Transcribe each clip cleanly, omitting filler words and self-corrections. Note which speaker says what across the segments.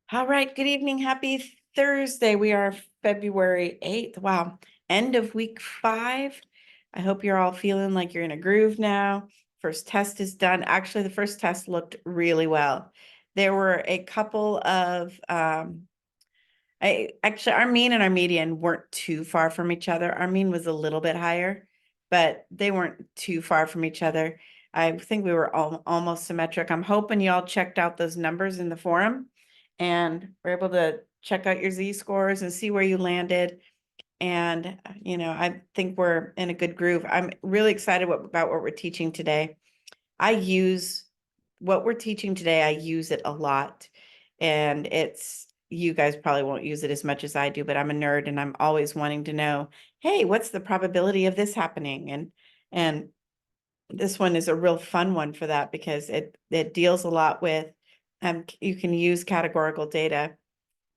Speaker 1: All right, good evening. Happy Thursday. We are February 8th. Wow, end of week 5. I hope you're all feeling like you're in a groove now. First test is done. Actually, the first test looked really well. There were a couple of our mean and our median weren't too far from each other. Our mean was a little bit higher, but they weren't too far from each other. I think we were almost symmetric. I'm hoping you all checked out those numbers in the forum and were able to check out your Z-scores and see where you landed. And, I think we're in a good groove. I'm really excited about what we're teaching today. I use what we're teaching today. I use it a lot, and you guys probably won't use it as much as I do, but I'm a nerd and I'm always wanting to know, hey, what's the probability of this happening? And this one is a real fun one for that because it deals a lot with, you can use categorical data,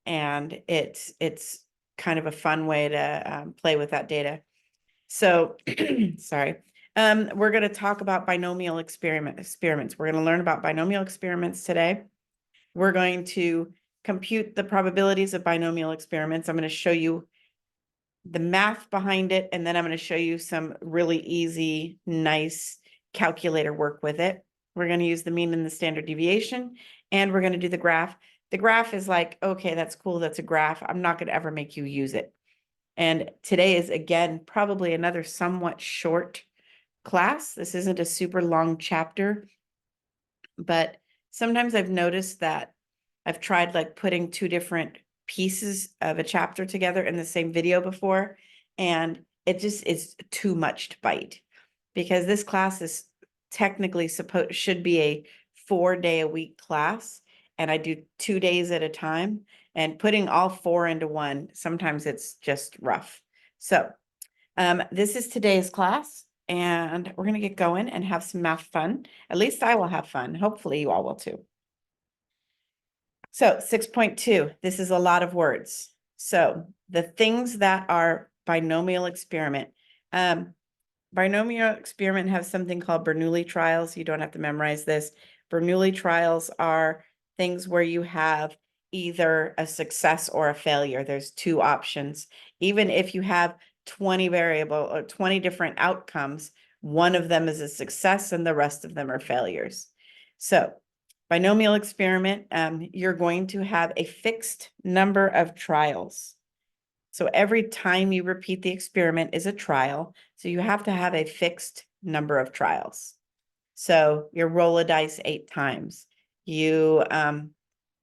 Speaker 1: and it's kind of a fun way to play with that data. So, sorry. We're going to talk about binomial experiments. We're going to learn about binomial experiments today. We're going to compute the probabilities of binomial experiments. I'm going to show you the math behind it, and then I'm going to show you some really easy, nice calculator work with it. We're going to use the mean and the standard deviation, and we're going to do the graph. The graph is like, okay, that's cool. That's a graph. I'm not going to ever make you use it. And today is, again, probably another somewhat short class. This isn't a super long chapter, but sometimes I've noticed that I've tried like putting 2 different pieces of a chapter together in the same video before, and it just is too much to bite, because this class is technically should be a 4-day-a-week class, and I do 2 days at a time, and putting all 4 into one, sometimes it's just rough. So this is today's class, and we're going to get going and have some math fun. At least I will have fun. Hopefully you all will too. So 6.2, this is a lot of words. So the things that are binomial experiment. Binomial experiment have something called Bernoulli trials. You don't have to memorize this. Bernoulli trials are things where you have either a success or a failure. There's 2 options. Even if you have 20 variable or 20 different outcomes, one of them is a success and the rest of them are failures. So binomial experiment, you're going to have a fixed number of trials. So every time you repeat the experiment is a trial. So you have to have a fixed number of trials. So you roll a dice 8 times. You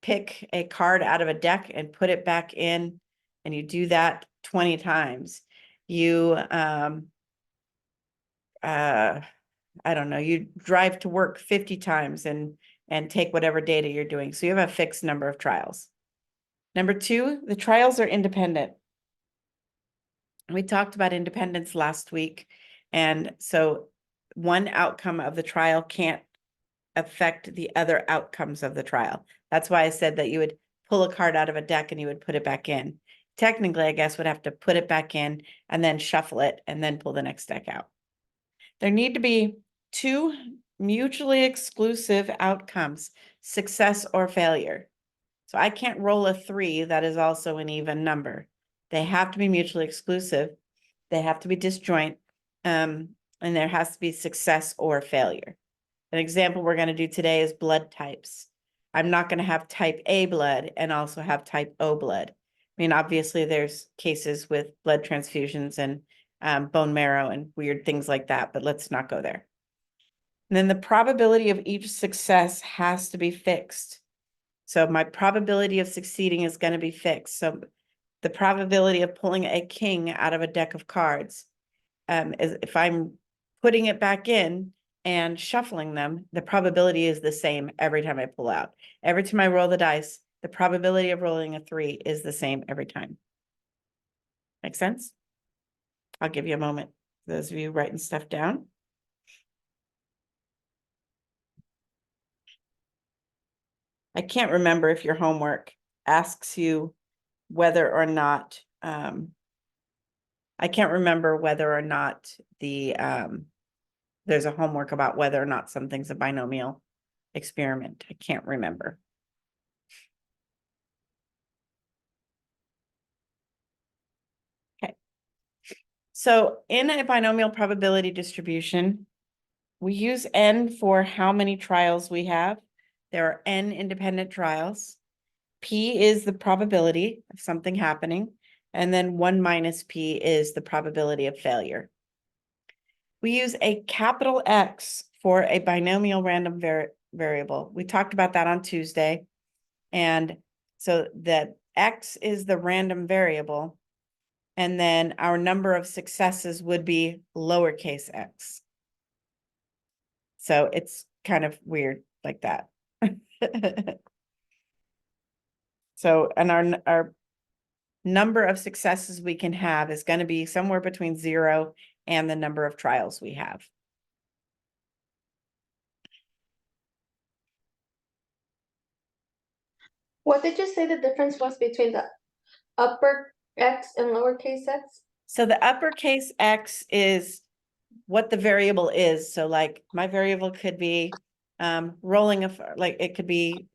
Speaker 1: pick a card out of a deck and put it back in, and you do that 20 times. You, I don't know, you drive to work 50 times and take whatever data you're doing. So you have a fixed number of trials. Number 2, the trials are independent. We talked about independence last week. And so one outcome of the trial can't affect the other outcomes of the trial. That's why I said that you would pull a card out of a deck and you would put it back in. Technically, I guess, would have to put it back in and then shuffle it and then pull the next deck out. There need to be 2 mutually exclusive outcomes, success or failure. So I can't roll a 3 that is also an even number. They have to be mutually exclusive. They have to be disjoint, and there has to be success or failure. An example we're going to do today is blood types. I'm not going to have type A blood and also have type O blood. I mean, obviously there's cases with blood transfusions and bone marrow and weird things like that, but let's not go there. And then the probability of each success has to be fixed. So my probability of succeeding is going to be fixed. So the probability of pulling a king out of a deck of cards, is if I'm putting it back in and shuffling them, the probability is the same every time I pull out. Every time I roll the dice, the probability of rolling a 3 is the same every time. Make sense? I'll give you a moment. Those of you writing stuff down. I can't remember if your homework asks you whether or not, I can't remember whether or not there's a homework about whether or not something's a binomial experiment. I can't remember. So in a binomial probability distribution, we use n for how many trials we have. There are n independent trials. P is the probability of something happening, and then 1 minus P is the probability of failure. We use a capital X for a binomial random variable. We talked about that on Tuesday. And so the X is the random variable, and then our number of successes would be lowercase x. So it's kind of weird like that. So, and our number of successes we can have is going to be somewhere between 0 and the number of trials we have.
Speaker 2: What did you say the difference was between the upper X and lowercase x?
Speaker 1: So the uppercase X is what the variable is. So like my variable could be rolling it could be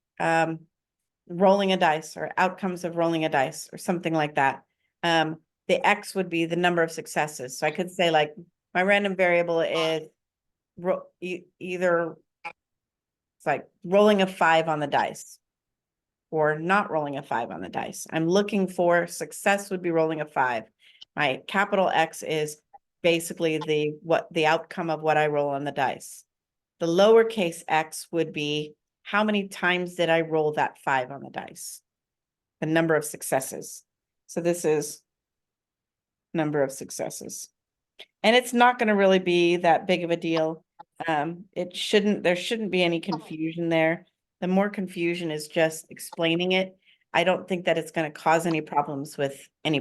Speaker 1: rolling a dice or outcomes of rolling a dice or something like that. The X would be the number of successes. So I could say like my random variable is either it's like rolling a 5 on the dice or not rolling a 5 on the dice. I'm looking for success would be rolling a 5. My capital X is basically the outcome of what I roll on the dice. The lowercase x would be how many times did I roll that 5 on the dice? The number of successes. So this is number of successes. And it's not going to really be that big of a deal. There shouldn't be any confusion there. The more confusion is just explaining it. I don't think that it's going to cause any problems with any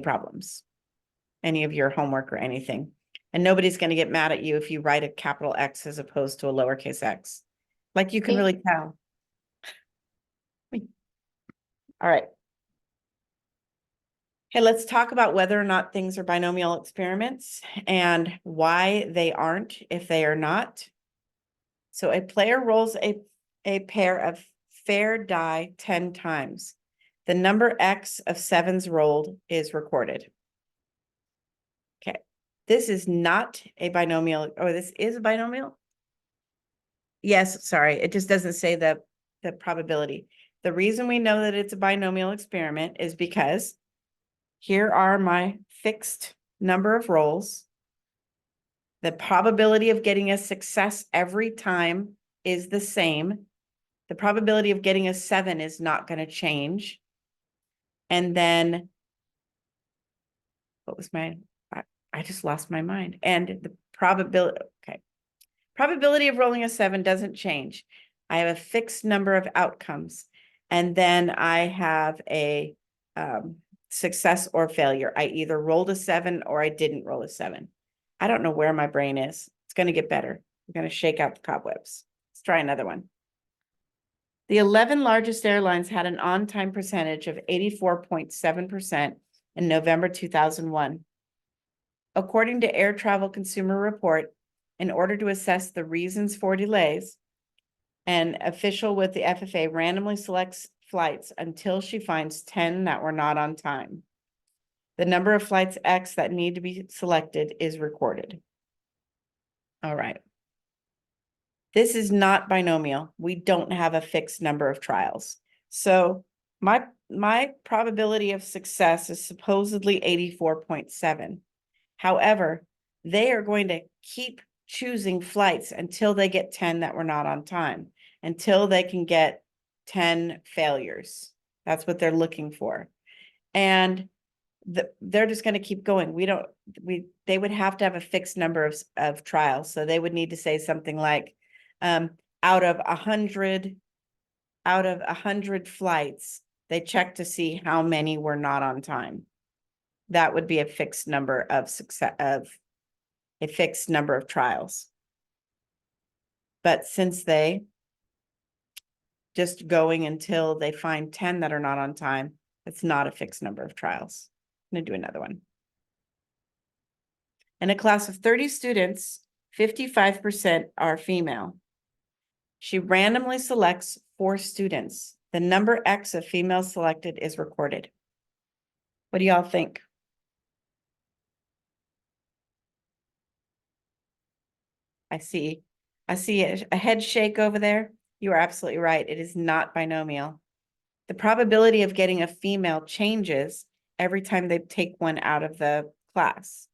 Speaker 1: of your homework or anything. And nobody's going to get mad at you if you write a capital X as opposed to a lowercase x. Like you can really tell. All right. Okay, let's talk about whether or not things are binomial experiments and why they aren't if they are not. So a player rolls a pair of fair die 10 times. The number X of sevens rolled is recorded. Okay, this is not a binomial, or this is a binomial? Yes, sorry, it just doesn't say the probability. The reason we know that it's a binomial experiment is because here are my fixed number of rolls. The probability of getting a success every time is the same. The probability of getting a 7 is not going to change. And then, what was I just lost my mind. And the probability of rolling a 7 doesn't change. I have a fixed number of outcomes. And then I have a success or failure. I either rolled a 7 or I didn't roll a 7. I don't know where my brain is. It's going to get better. I'm going to shake out the cobwebs. Let's try another one. The 11 largest airlines had an on-time percentage of 84.7% in November 2001. According to Air Travel Consumer Report, in order to assess the reasons for delays, an official with the FAA randomly selects flights until she finds 10 that were not on time. The number of flights X that need to be selected is recorded. All right. This is not binomial. We don't have a fixed number of trials. So my probability of success is supposedly 84.7. However, they are going to keep choosing flights until they get 10 that were not on time, until they can get 10 failures. That's what they're looking for. And they're just going to keep going. They would have to have a fixed number of trials. So they would need to say something like, out of 100 flights, they check to see how many were not on time. That would be a fixed number of a fixed number of trials. But since they just going until they find 10 that are not on time, it's not a fixed number of trials. I'm going to do another one. In a class of 30 students, 55% are female. She randomly selects 4 students. The number X of females selected is recorded. What do y'all think? I see a head shake over there. You are absolutely right. It is not binomial. The probability of getting a female changes every time they take one out of the class.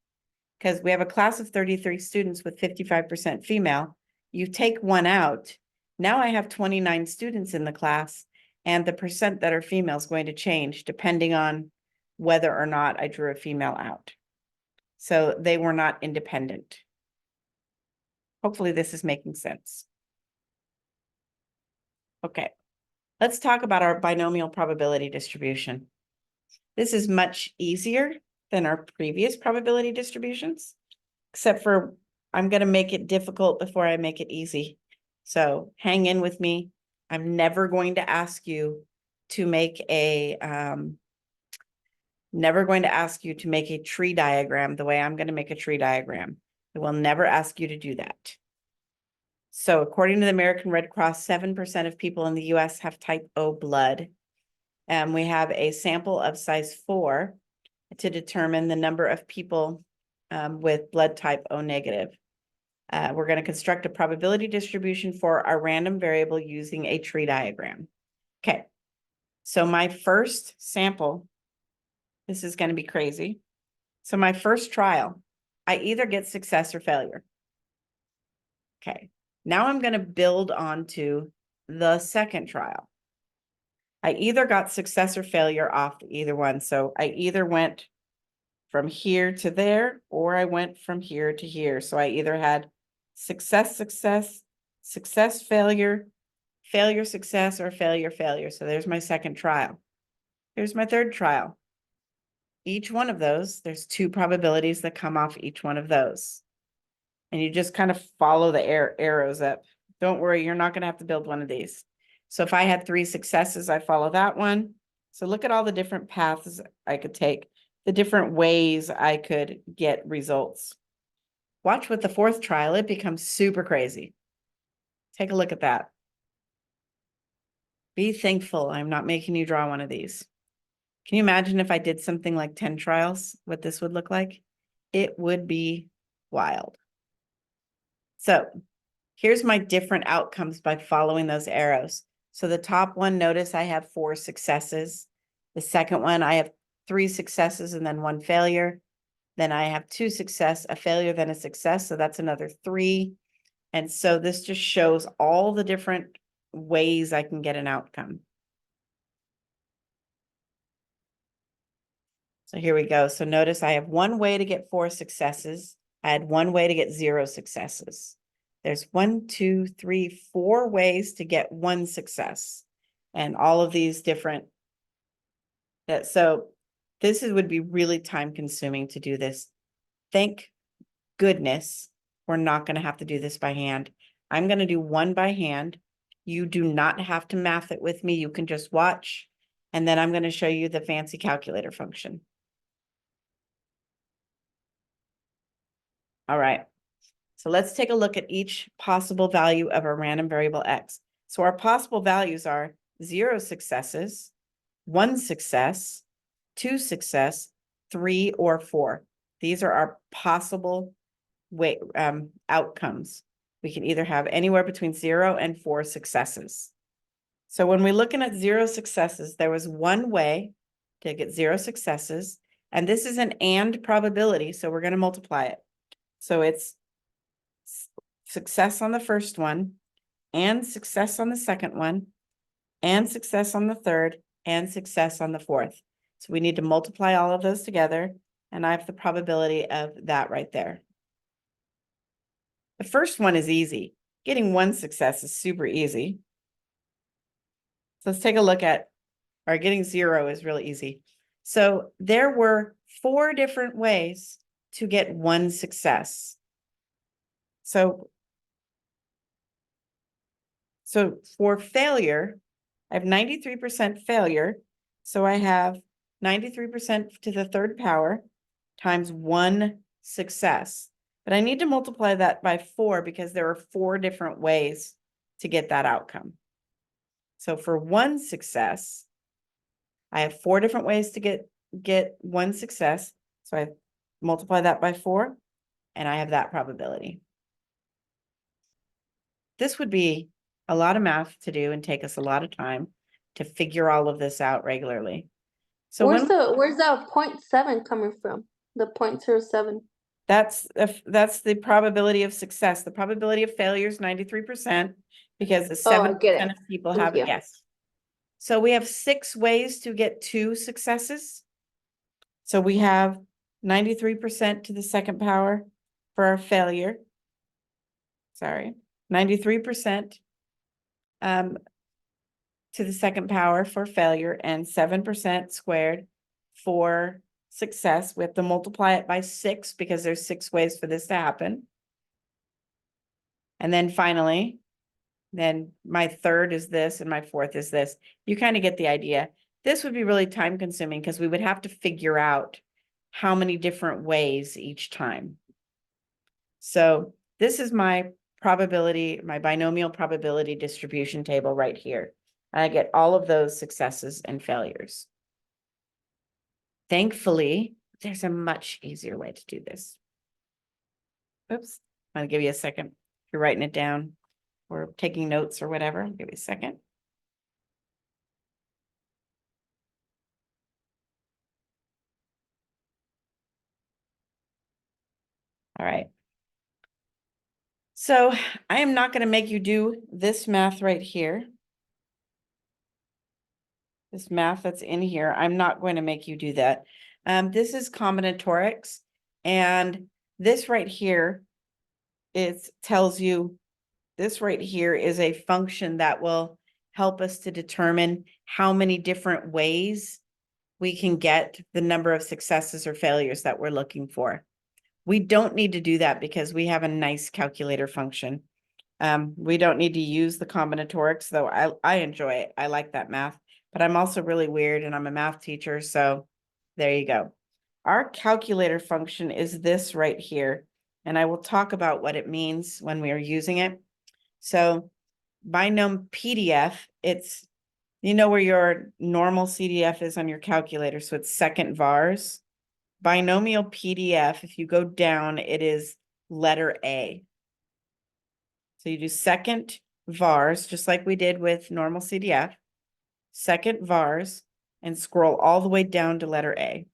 Speaker 1: Because we have a class of 33 students with 55% female. You take one out. Now I have 29 students in the class, and the percent that are female is going to change depending on whether or not I drew a female out. So they were not independent. Hopefully this is making sense. Okay, let's talk about our binomial probability distribution. This is much easier than our previous probability distributions, except for I'm going to make it difficult before I make it easy. So hang in with me. I'm never going to ask you to make a tree diagram the way I'm going to make a tree diagram. I will never ask you to do that. So according to the American Red Cross, 7% of people in the US have type O blood. And we have a sample of size 4 to determine the number of people with blood type O negative. We're going to construct a probability distribution for our random variable using a tree diagram. Okay, so my first sample, this is going to be crazy. So my first trial, I either get success or failure. Okay, now I'm going to build onto the second trial. I either got success or failure off either one. So I either went from here to there, or I went from here to here. So I either had success, success, success, failure, failure, success, or failure, failure. So there's my second trial. Here's my third trial. Each one of those, there's 2 probabilities that come off each one of those. And you just kind of follow the arrows up. Don't worry, you're not going to have to build one of these. So if I had 3 successes, I follow that one. So look at all the different paths I could take, the different ways I could get results. Watch with the fourth trial, it becomes super crazy. Take a look at that. Be thankful I'm not making you draw one of these. Can you imagine if I did something like 10 trials, what this would look like? It would be wild. So here's my different outcomes by following those arrows. So the top one, notice I have 4 successes. The second one, I have 3 successes and then 1 failure. Then I have 2 success, a failure, then a success. So that's another 3. And so this just shows all the different ways I can get an outcome. So here we go. So notice I have 1 way to get 4 successes. I had 1 way to get 0 successes. There's 1, 2, 3, 4 ways to get 1 success. And all of these different. So this would be really time consuming to do this. Thank goodness we're not going to have to do this by hand. I'm going to do one by hand. You do not have to math it with me. You can just watch. And then I'm going to show you the fancy calculator function. All right. So let's take a look at each possible value of our random variable X. So our possible values are 0 successes, 1 success, 2 success, 3 or 4. These are our possible outcomes. We can either have anywhere between 0 and 4 successes. So when we're looking at 0 successes, there was 1 way to get 0 successes. And this is an and probability, so we're going to multiply it. So it's success on the first one, and success on the second one, and success on the third, and success on the fourth. So we need to multiply all of those together, and I have the probability of that right there. The first one is easy. Getting 1 success is super easy. So let's take a look at, or getting 0 is really easy. So there were 4 different ways to get 1 success. So for failure, I have 93% failure. So I have 93% to the 3rd power times 1 success. But I need to multiply that by 4 because there are 4 different ways to get that outcome. So for 1 success, I have 4 different ways to get 1 success. So I multiply that by 4, and I have that probability. this would be a lot of math to do and take us a lot of time to figure all of this out regularly. So
Speaker 2: Where's
Speaker 1: when
Speaker 2: where's that 0.7 coming from? The 0.07.
Speaker 1: that's the probability of success. The probability of failure is 93% because the
Speaker 2: Oh, I
Speaker 1: 7%
Speaker 2: get it.
Speaker 1: of people
Speaker 2: Thank
Speaker 1: have it.
Speaker 2: you.
Speaker 1: Yes. So we have 6 ways to get 2 successes. So we have 93% to the second power for our failure. Sorry, 93% to the second power for failure and 7% squared for success. We have to multiply it by 6 because there's 6 ways for this to happen. And then finally, then my third is this and my fourth is this. You kind of get the idea. This would be really time consuming because we would have to figure out how many different ways each time. So this is my probability, my binomial probability distribution table right here. I get all of those successes and failures. Thankfully, there's a much easier way to do this. Oops, I'm gonna give you a second. If you're writing it down or taking notes or whatever, I'll give you a second. All right. So I am not going to make you do this math right here. This math that's in here, I'm not going to make you do that. This is combinatorics, and this right here, it tells you this right here is a function that will help us to determine how many different ways we can get the number of successes or failures that we're looking for. We don't need to do that because we have a nice calculator function. We don't need to use the combinatorics, though I enjoy it. I like that math, but I'm also really weird and I'm a math teacher. So there you go. Our calculator function is this right here. And I will talk about what it means when we are using it. So binom PDF, it's, you know, where your normal CDF is on your calculator. So it's second vars. Binomial PDF, if you go down, it is letter A. So you do second vars, just like we did with normal CDF, second vars, and scroll all the way down to letter A.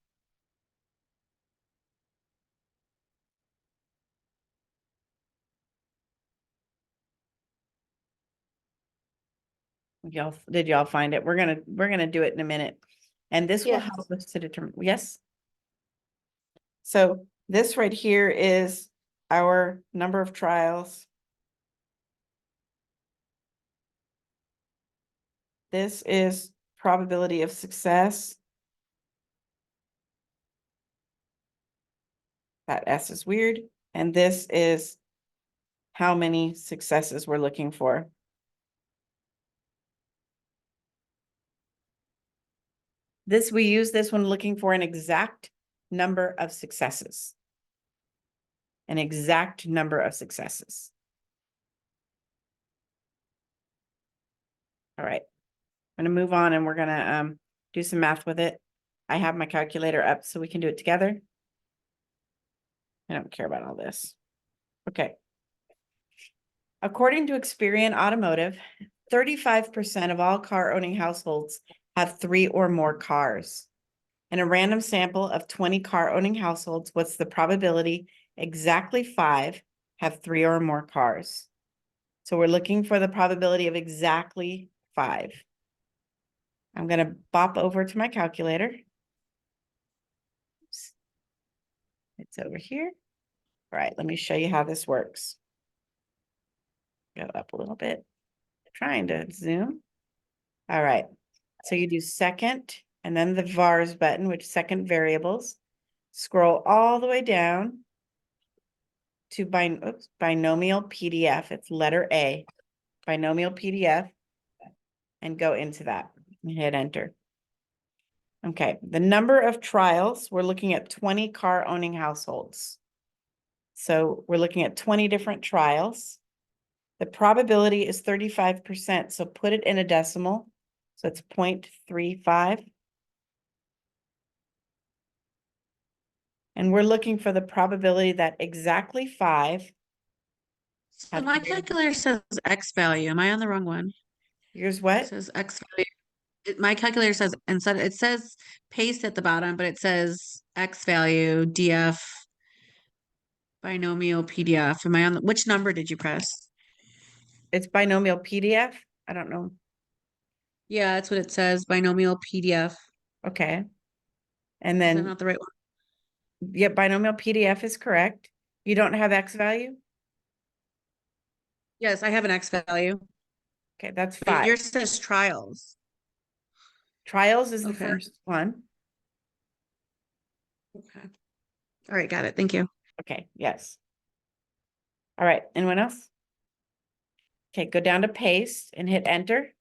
Speaker 1: Did y'all find it? We're gonna do it in a minute. And this will
Speaker 2: Yes.
Speaker 1: help us to determine, yes? So this right here is our number of trials. This is probability of success. That S is weird. And this is how many successes we're looking for. We use this when looking for an exact number of successes. An exact number of successes. All right. I'm going to move on and we're going to do some math with it. I have my calculator up so we can do it together. I don't care about all this. Okay. According to Experian Automotive, 35% of all car owning households have 3 or more cars. In a random sample of 20 car owning households, what's the probability exactly 5 have 3 or more cars? So we're looking for the probability of exactly 5. I'm going to bop over to my calculator. Oops. It's over here. All right, let me show you how this works. Go up a little bit. Trying to zoom. All right. So you do second and then the vars button, which second variables. Scroll all the way down to binomial PDF. It's letter A, binomial PDF, and go into that and hit enter. Okay, the number of trials, we're looking at 20 car owning households. So we're looking at 20 different trials. The probability is 35%, so put it in a decimal. So it's 0.35. And we're looking for the probability that exactly 5
Speaker 3: So my calculator says X value. Am I on the wrong one?
Speaker 1: Here's
Speaker 3: It
Speaker 1: what?
Speaker 3: says X value. My calculator says instead it says paste at the bottom, but it says X value, DF, binomial PDF. Am I on which number did you press?
Speaker 1: It's binomial PDF. I don't know.
Speaker 3: Yeah, that's what it says, binomial PDF.
Speaker 1: Okay. And
Speaker 3: Is that
Speaker 1: then,
Speaker 3: not the right one?
Speaker 1: yeah, binomial PDF is correct. You don't have X value?
Speaker 3: Yes, I have an X value.
Speaker 1: Okay, that's
Speaker 3: But
Speaker 1: 5.
Speaker 3: yours says trials.
Speaker 1: Trials is the
Speaker 3: Okay.
Speaker 1: first one.
Speaker 3: Okay. All right, got it. Thank you.
Speaker 1: Okay, yes. All right, anyone else? Okay, go down to paste and hit enter.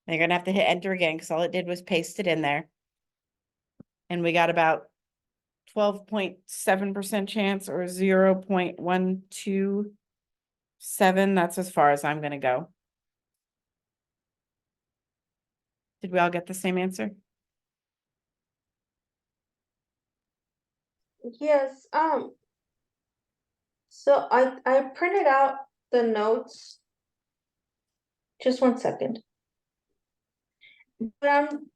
Speaker 1: And you're gonna have to hit enter again because all it did was paste it in there. And we got about 12.7% chance or 0.127. That's as far as I'm gonna go. Did we all get the same answer?
Speaker 2: Yes, so I printed out the notes. Just 1 second.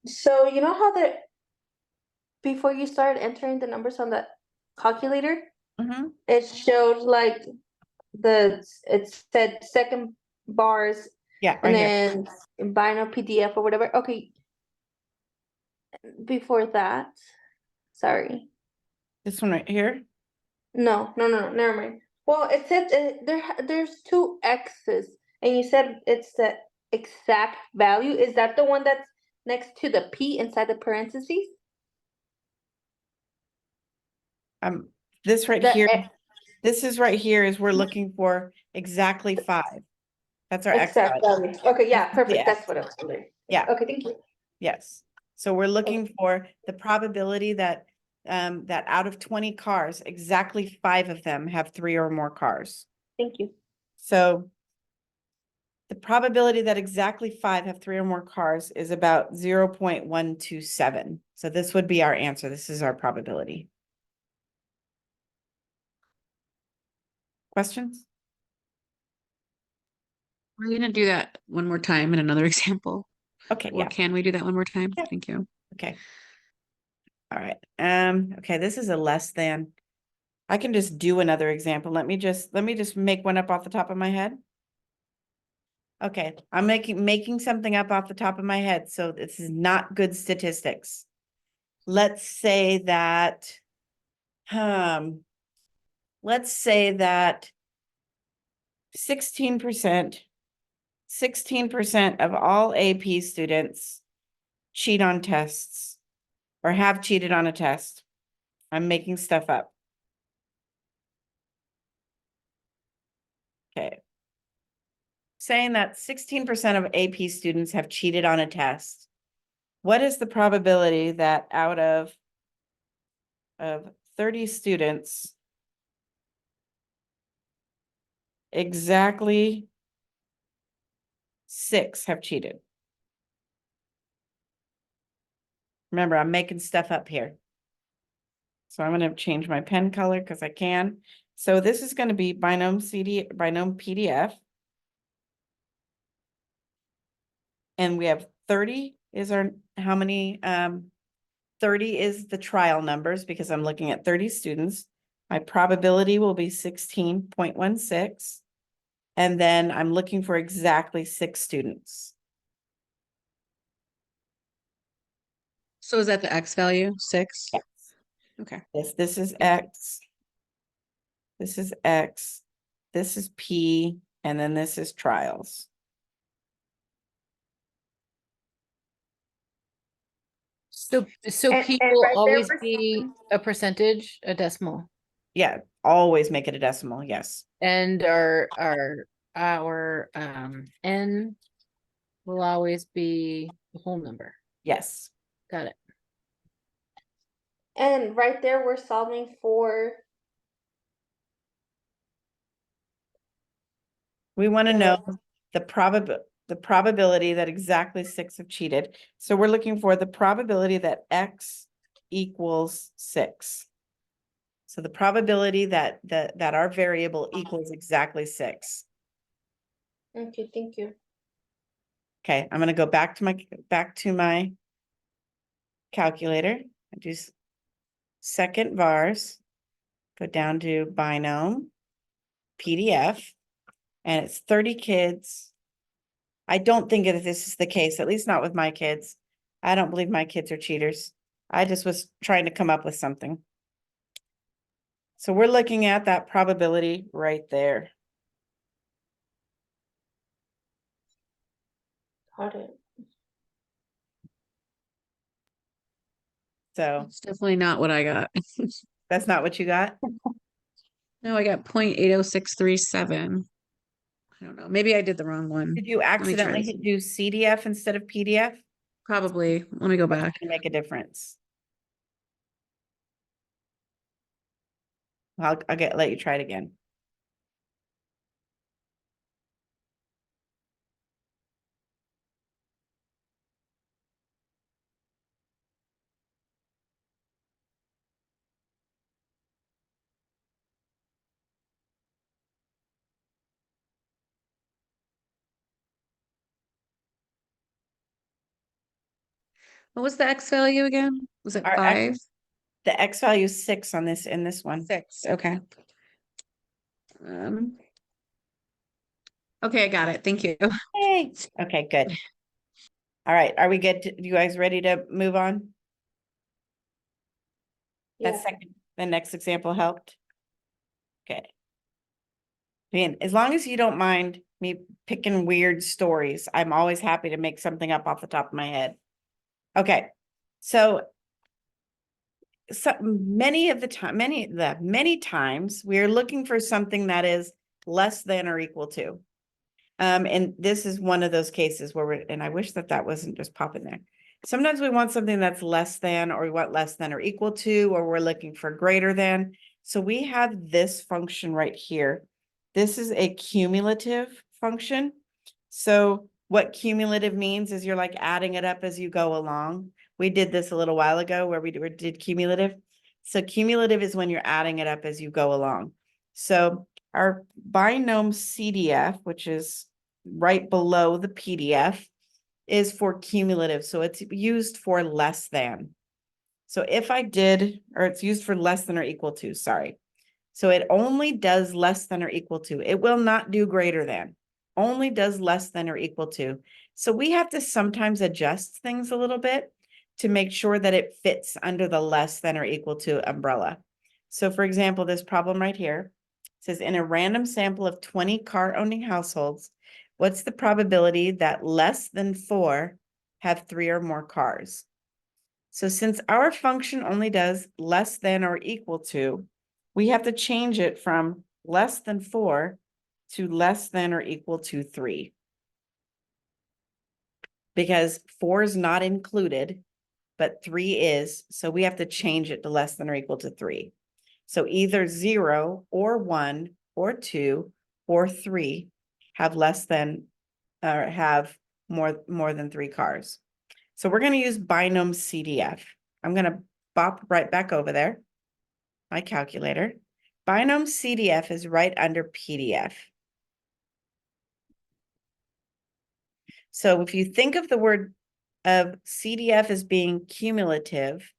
Speaker 2: So you know how before you started entering the numbers on the calculator,
Speaker 1: Mm-hmm.
Speaker 2: it showed like it said second bars
Speaker 1: Yeah,
Speaker 2: and
Speaker 1: right here.
Speaker 2: then binomial PDF or whatever. Okay, before that, sorry.
Speaker 1: This one right here.
Speaker 2: No, never mind. Well, it said there's two X's, and you said it's the exact value. Is that the one that's next to the P inside the parentheses?
Speaker 1: This right
Speaker 2: The
Speaker 1: here,
Speaker 2: X-
Speaker 1: this is right here is we're looking for exactly 5. That's our X
Speaker 2: exact
Speaker 1: value.
Speaker 2: value. Okay, yeah,
Speaker 1: This is the
Speaker 2: perfect.
Speaker 1: X.
Speaker 2: That's what I was wondering.
Speaker 1: Yeah,
Speaker 2: Okay, thank you.
Speaker 1: yes. So we're looking for the probability that that out of 20 cars, exactly 5 of them have 3 or more cars.
Speaker 2: Thank you.
Speaker 1: So the probability that exactly 5 have 3 or more cars is about 0.127. So this would be our answer. This is our probability. Questions?
Speaker 3: We're gonna do that one more time in another example.
Speaker 1: Okay,
Speaker 3: Or
Speaker 1: yeah,
Speaker 3: can we do that one more time?
Speaker 1: Yeah.
Speaker 3: Thank you.
Speaker 1: okay. All right, okay, this is a less than. I can just do another example. Let me just make one up off the top of my head. Okay, I'm making something up off the top of my head, so this is not good statistics. Let's say that, let's say that 16% of all AP students cheat on tests or have cheated on a test. I'm making stuff up. Okay. Saying that 16% of AP students have cheated on a test. What is the probability that out of 30 students, exactly 6 have cheated? Remember, I'm making stuff up here. So I'm going to change my pen color because I can. So this is going to be binomial PDF. And we have 30 is our, how many, 30 is the trial numbers because I'm looking at 30 students. My probability will be 16.16. And then I'm looking for exactly 6 students.
Speaker 3: So is that the X value? 6?
Speaker 1: Yes.
Speaker 3: Okay.
Speaker 1: This is X. This is X. This is P. And then this is trials.
Speaker 4: So
Speaker 2: And
Speaker 4: P
Speaker 2: right
Speaker 4: will
Speaker 2: there
Speaker 4: always
Speaker 2: was
Speaker 4: be
Speaker 2: something-
Speaker 4: a percentage, a decimal,
Speaker 1: Yeah, always make it a decimal. Yes.
Speaker 4: and our N will always be a whole number.
Speaker 1: Yes.
Speaker 4: Got it.
Speaker 2: And right there, we're solving for
Speaker 1: We want to know the probability that exactly 6 have cheated. So we're looking for the probability that X equals 6. So the probability that our variable equals exactly 6.
Speaker 2: Okay, thank you.
Speaker 1: Okay, I'm gonna go back to my calculator. I do second vars, go down to binom, PDF, and it's 30 kids. I don't think that this is the case, at least not with my kids. I don't believe my kids are cheaters. I just was trying to come up with something. So we're looking at that probability right there.
Speaker 2: Got it.
Speaker 1: So
Speaker 3: It's definitely not what I got.
Speaker 1: that's not what you got?
Speaker 3: No, I got 0.80637. I don't know. Maybe I did the wrong one.
Speaker 1: Did you
Speaker 3: me try
Speaker 1: accidentally
Speaker 3: this.
Speaker 1: do CDF instead of PDF?
Speaker 3: Probably. Let me go
Speaker 1: What's
Speaker 3: back.
Speaker 1: gonna make a difference? I'll let you try it again.
Speaker 3: What was the X value again? Was it
Speaker 1: Our
Speaker 3: 5?
Speaker 1: The X value is 6 on this in this one.
Speaker 3: 6. Okay. Okay, I got it. Thank you.
Speaker 1: Hey, okay, good. All right, are we good? You guys ready to move on?
Speaker 2: Yeah.
Speaker 1: The next example helped? Okay. As long as you don't mind me picking weird stories, I'm always happy to make something up off the top of my head. Okay, so many times we're looking for something that is less than or equal to. And this is one of those cases where and I wish that wasn't just popping there. Sometimes we want something that's less than, or we want less than or equal to, or we're looking for greater than. So we have this function right here. This is a cumulative function. So what cumulative means is you're like adding it up as you go along. We did this a little while ago where we did cumulative. So cumulative is when you're adding it up as you go along. So our binom CDF, which is right below the PDF, is for cumulative. So it's used for less than. So if I did, or it's used for less than or equal to, sorry. So it only does less than or equal to. It will not do greater than. Only does less than or equal to. So we have to sometimes adjust things a little bit to make sure that it fits under the less than or equal to umbrella. So for example, this problem right here says in a random sample of 20 car-owning households, what's the probability that less than 4 have 3 or more cars? So since our function only does less than or equal to, we have to change it from less than 4 to less than or equal to 3. Because 4 is not included, but 3 is, so we have to change it to less than or equal to 3. So either 0 or 1 or 2 or 3 have less than, or have more than 3 cars. So we're going to use binom CDF. I'm going to bop right back over there, my calculator. Binom CDF is right under PDF. So if you think of the word of CDF as being cumulative,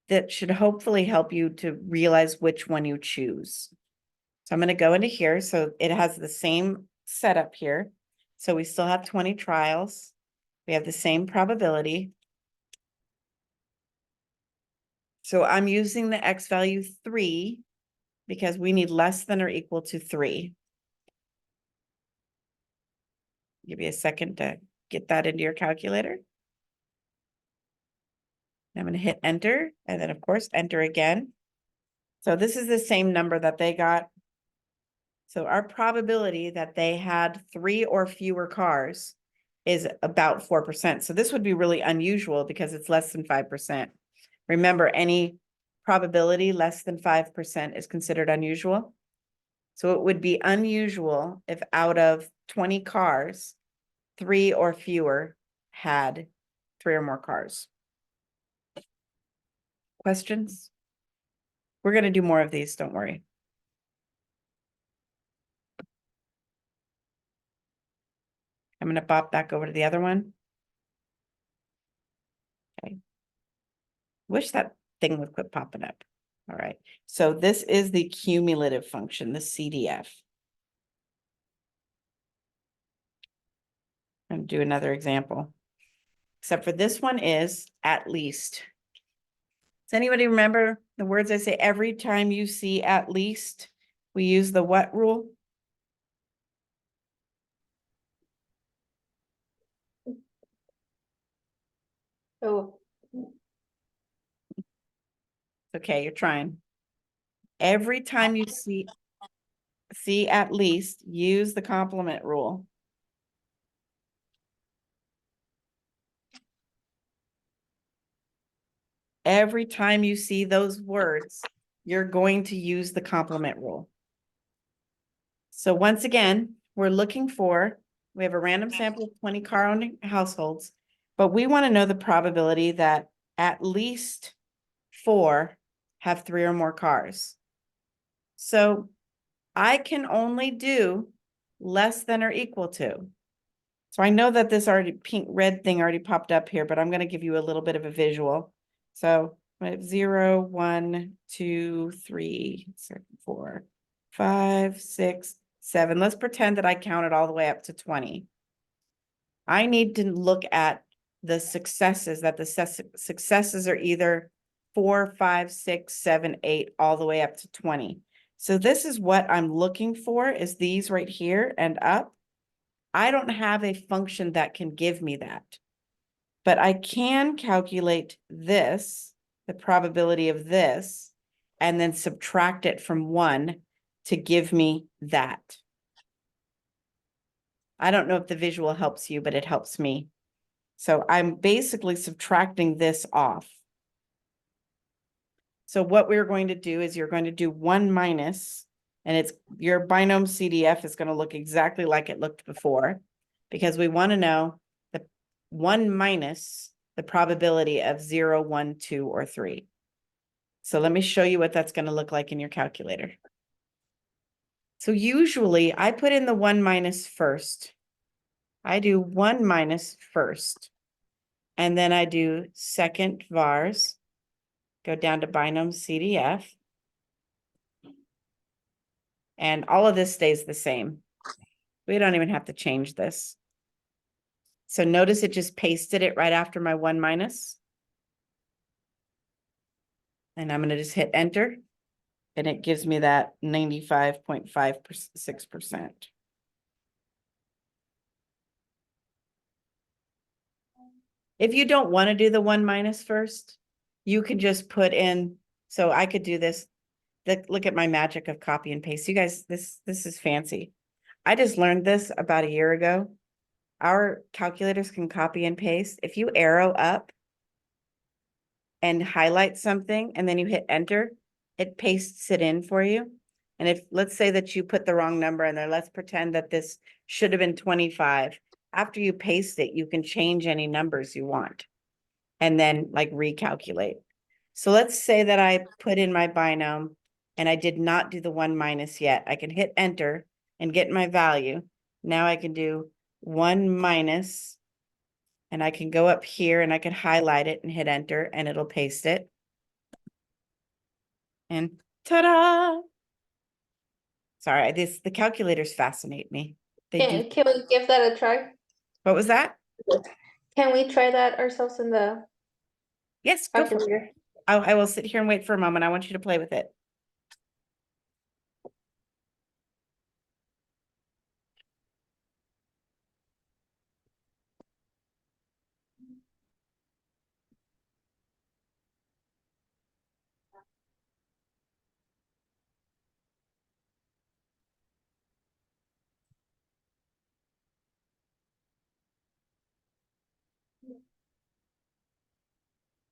Speaker 1: that should hopefully help you to realize which one you choose. So I'm going to go into here. So it has the same setup here. So we still have 20 trials. We have the same probability. So I'm using the X value 3 because we need less than or equal to 3. Give you a second to get that into your calculator. I'm going to hit enter, and then of course, enter again. So this is the same number that they got. So our probability that they had 3 or fewer cars is about 4%. So this would be really unusual because it's less than 5%. Remember, any probability less than 5% is considered unusual. So it would be unusual if out of 20 cars, 3 or fewer had 3 or more cars. Questions? We're going to do more of these, don't worry. I'm gonna bop back over to the other one. Okay. Wish that thing would quit popping up. All right, so this is the cumulative function, the CDF. And do another example. Except for this one is at least. Does anybody remember the words I say every time you see at least? We use the what rule?
Speaker 2: Oh,
Speaker 1: Okay, you're trying. Every time you see at least, use the complement rule. Every time you see those words, you're going to use the complement rule. So once again, we're looking for, we have a random sample of 20 car owning households, but we want to know the probability that at least 4 have 3 or more cars. So I can only do less than or equal to. So I know that this already red thing already popped up here, but I'm going to give you a little bit of a visual. So I have 0, 1, 2, 3, 4, 5, 6, 7. Let's pretend that I counted all the way up to 20. I need to look at the successes, that the successes are either 4, 5, 6, 7, 8, all the way up to 20. So this is what I'm looking for, is these right here and up. I don't have a function that can give me that, but I can calculate this, the probability of this, and then subtract it from 1 to give me that. I don't know if the visual helps you, but it helps me. So I'm basically subtracting this off. So what we're going to do is you're going to do 1 minus, and it's your binomial CDF is going to look exactly like it looked before, because we want to know the 1 minus the probability of 0, 1, 2, or 3. So let me show you what that's going to look like in your calculator. So usually I put in the 1 minus first. I do 1 minus first, and then I do second vars, go down to binomial CDF, and all of this stays the same. We don't even have to change this. So notice it just pasted it right after my 1 minus. And I'm going to just hit enter. And it gives me that 95.56%. If you don't want to do the 1 minus first, you can just put in, so I could do this. Look at my magic of copy and paste. You guys, this is fancy. I just learned this about a year ago. Our calculators can copy and paste. If you arrow up and highlight something and then you hit enter, it pastes it in for you. And if, let's say that you put the wrong number in there, let's pretend that this should have been 25. After you paste it, you can change any numbers you want and then like recalculate. So let's say that I put in my binomial and I did not do the 1 minus yet. I can hit enter and get my value. Now I can do 1 minus, and I can go up here and I can highlight it and hit enter and it'll paste it. And ta-da! Sorry, the calculators fascinate me. They do.
Speaker 2: can we give that a try?
Speaker 1: What was that?
Speaker 2: Can we try that ourselves in the
Speaker 1: Yes, go for it.
Speaker 2: calculator?
Speaker 1: I will sit here and wait for a moment. I want you to play with it.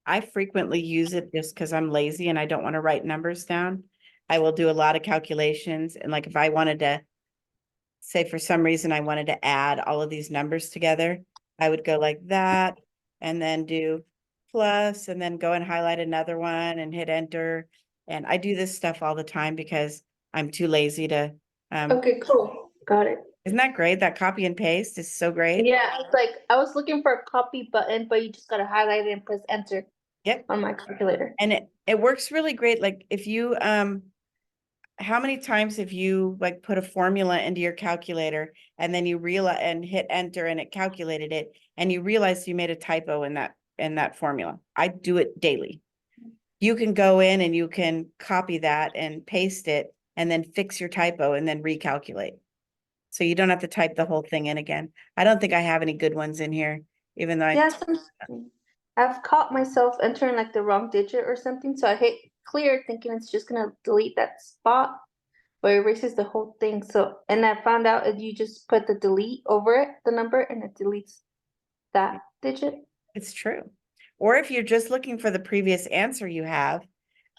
Speaker 1: I frequently use it just because I'm lazy and I don't want to write numbers down. I will do a lot of calculations, and like if I wanted to say for some reason I wanted to add all of these numbers together, I would go like that and then do plus and then go and highlight another one and hit enter. And I do this stuff all the time because I'm too lazy to
Speaker 2: Okay, cool. Got it.
Speaker 1: Isn't that great? That copy and paste is so great.
Speaker 2: Yeah, it's like I was looking for a copy button, but you just gotta highlight it and press enter
Speaker 1: Yep.
Speaker 2: on my calculator.
Speaker 1: And it works really great. Like if you, how many times have you like put a formula into your calculator and then you realize and hit enter and it calculated it and you realize you made a typo in that formula? I do it daily. You can go in and you can copy that and paste it and then fix your typo and then recalculate. So you don't have to type the whole thing in again. I don't think I have any good ones in here, even though
Speaker 2: Yeah, I've caught myself entering like the wrong digit or something, so I hit clear thinking it's just gonna delete that spot, but it erases the whole thing. So, and I found out if you just put the delete over it, the number, and it deletes that digit.
Speaker 1: it's true. Or if you're just looking for the previous answer you have,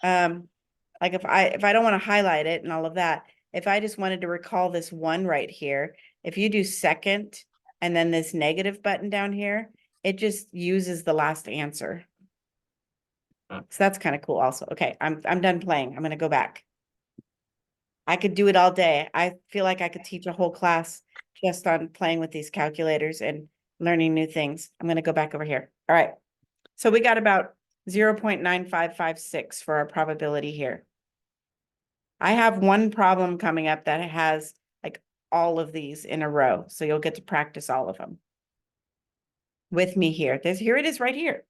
Speaker 1: like if I don't want to highlight it and all of that, if I just wanted to recall this one right here, if you do second and then this negative button down here, it just uses the last answer. So that's kind of cool also. Okay, I'm done playing. I'm gonna go back. I could do it all day. I feel like I could teach a whole class just on playing with these calculators and learning new things. I'm gonna go back over here. All right. So we got about 0.9556 for our probability here. I have one problem coming up that has like all of these in a row. So you'll get to practice all of them with me here. Here it is right here.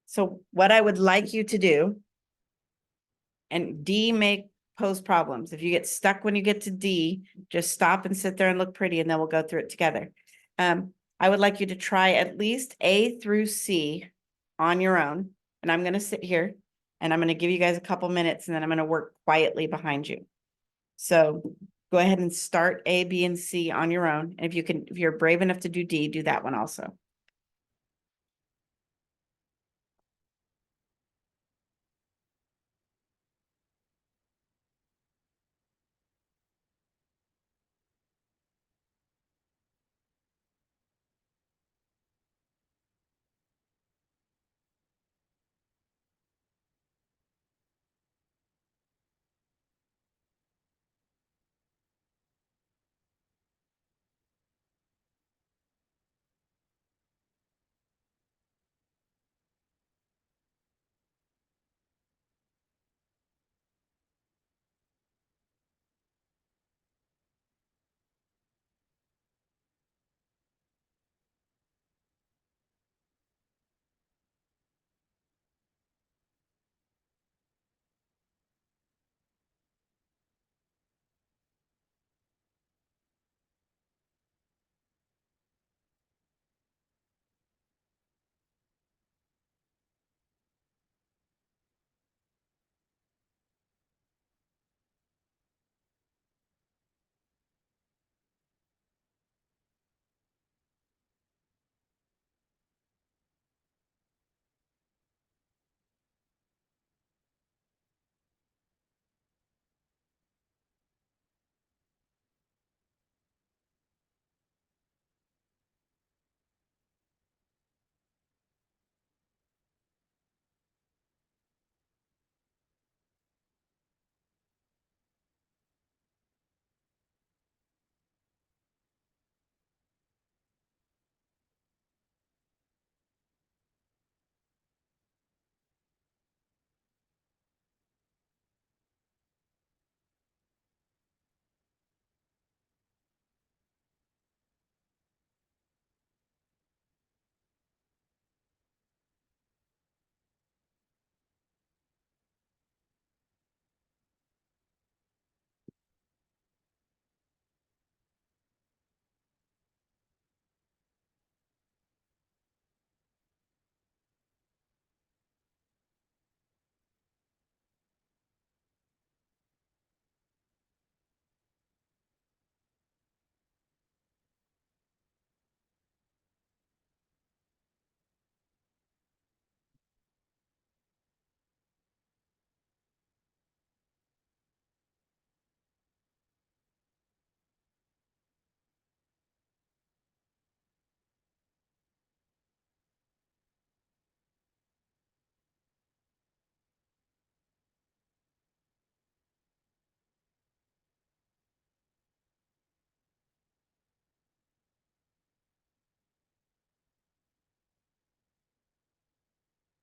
Speaker 1: So what I would like you to do, and D may pose problems. If you get stuck when you get to D, just stop and sit there and look pretty and then we'll go through it together. I would like you to try at least A through C on your own. And I'm going to sit here and I'm going to give you guys a couple minutes and then I'm going to work quietly behind you. So go ahead and start A, B, and C on your own. And if you're brave enough to do D, do that one also.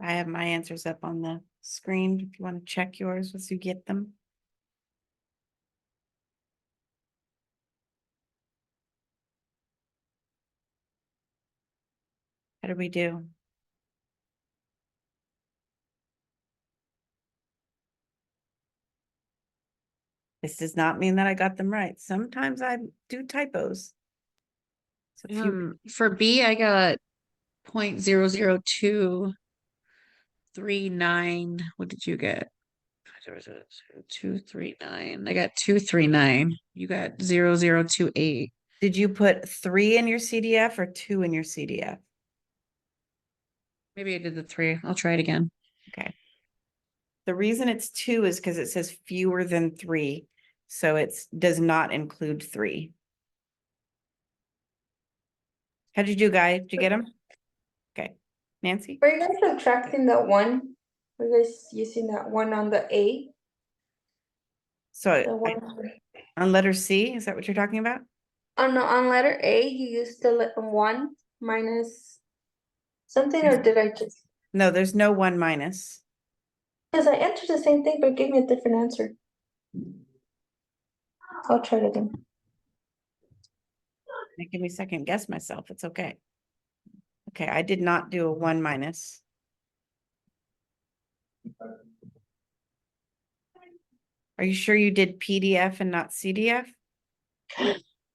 Speaker 1: I have my answers up on the screen if you want to check yours once you get them. How did we do? This does not mean that I got them right. Sometimes I do typos. So if you,
Speaker 3: For B, I got 0.00239. What did you get? 239. I got 239. You got 0028.
Speaker 1: did you put 3 in your CDF or 2 in your CDF?
Speaker 3: Maybe I did the 3. I'll try it again.
Speaker 1: Okay. The reason it's 2 is because it says fewer than 3. So it's does not include 3. How'd you do, Guy? Did you get them? Okay. Nancy?
Speaker 2: Were you guys subtracting that one? Were you guys using that one on the A?
Speaker 1: So
Speaker 2: The one
Speaker 1: on letter C, is that what you're talking about?
Speaker 2: on letter A, you used the one minus something, or did I just?
Speaker 1: No, there's no 1 minus.
Speaker 2: Because I entered the same thing, but it gave me a different answer. I'll try it again.
Speaker 1: Give me second guess myself. It's okay. Okay, I did not do a 1 minus. Are you sure you did PDF and not CDF?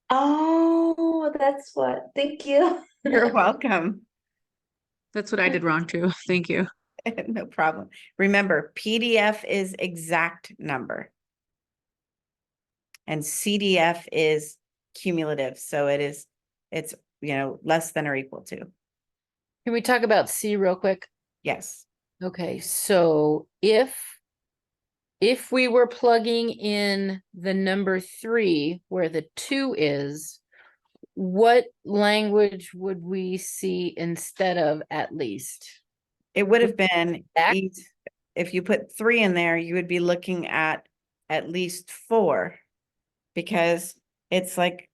Speaker 2: Oh, that's what. Thank you.
Speaker 1: You're welcome.
Speaker 3: That's what I did wrong too. Thank you.
Speaker 1: No problem. Remember, PDF is exact number. And CDF is cumulative. So it's, less than or equal to.
Speaker 4: Can we talk about C real quick?
Speaker 1: Yes.
Speaker 4: Okay, so if we were plugging in the number 3 where the 2 is, what language would we see instead of at least?
Speaker 1: It would have been,
Speaker 4: Back?
Speaker 1: if you put 3 in there, you would be looking at least 4. Because it's like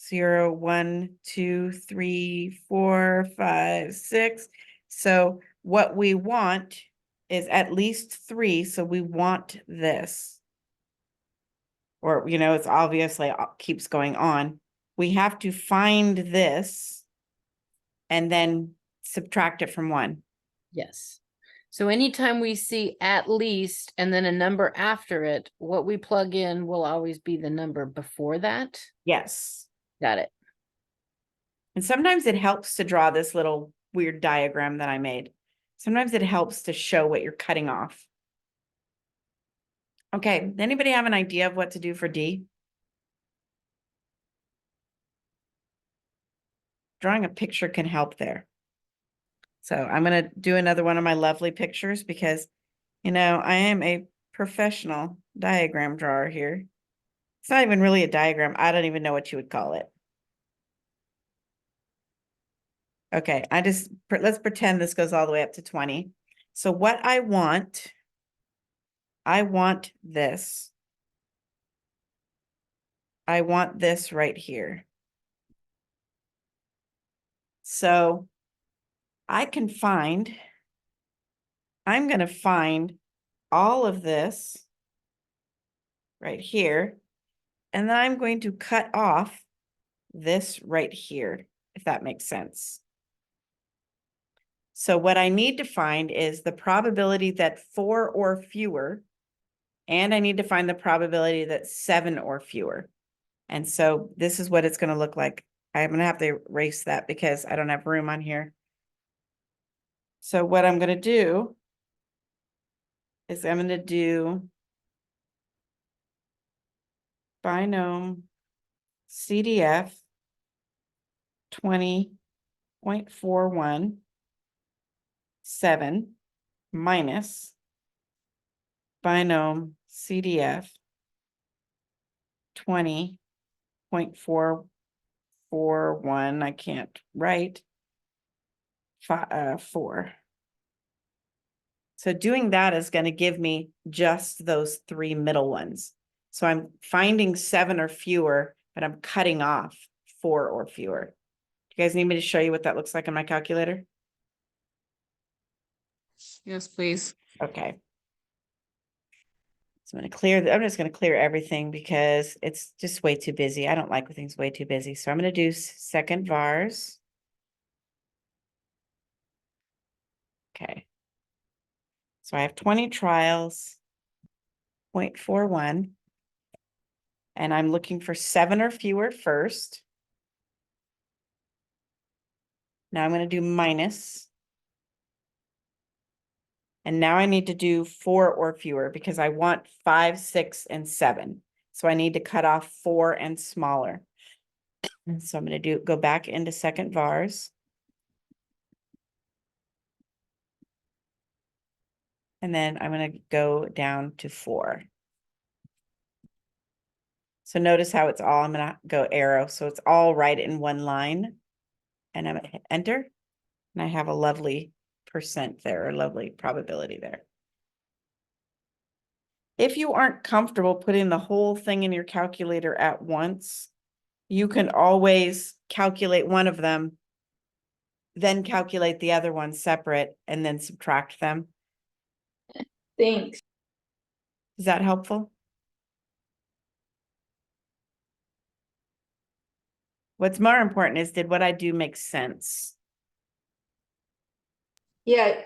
Speaker 1: 0, 1, 2, 3, 4, 5, 6. So what we want is at least 3. So we want this. Or, it's obviously keeps going on. We have to find this and then subtract it from 1.
Speaker 4: Yes. So anytime we see at least and then a number after it, what we plug in will always be the number before that.
Speaker 1: Yes.
Speaker 4: Got it.
Speaker 1: And sometimes it helps to draw this little weird diagram that I made. Sometimes it helps to show what you're cutting off. Okay, anybody have an idea of what to do for D? Drawing a picture can help there. So I'm going to do another one of my lovely pictures because, I am a professional diagram drawer here. It's not even really a diagram. I don't even know what you would call it. Okay, let's pretend this goes all the way up to 20. So what I want this. I want this right here. So I'm going to find all of this right here, and then I'm going to cut off this right here, if that makes sense. So what I need to find is the probability that 4 or fewer, and I need to find the probability that 7 or fewer. And so this is what it's going to look like. I'm going to have to erase that because I don't have room on here. So what I'm going to do is I'm going to do binom CDF 20.417 minus binom CDF 20.441. I can't write 4. So doing that is going to give me just those 3 middle ones. So I'm finding 7 or fewer, but I'm cutting off 4 or fewer. Do you guys need me to show you what that looks like on my calculator?
Speaker 3: Yes, please.
Speaker 1: Okay. So I'm just gonna clear everything because it's just way too busy. I don't like when things way too busy. So I'm gonna do second vars. Okay. So I have 20 trials, 0.41. And I'm looking for 7 or fewer first. Now I'm gonna do minus. And now I need to do 4 or fewer because I want 5, 6, and 7. So I need to cut off 4 and smaller. And so I'm going to go back into second vars. And then I'm going to go down to 4. So notice how it's all, I'm going to go arrow. So it's all right in one line. And I'm going to hit enter. And I have a lovely percent there, a lovely probability there. If you aren't comfortable putting the whole thing in your calculator at once, you can always calculate one of them, then calculate the other one separate, and then subtract them.
Speaker 2: Thanks.
Speaker 1: Is that helpful? What's more important is, did what I do make sense?
Speaker 2: Yeah.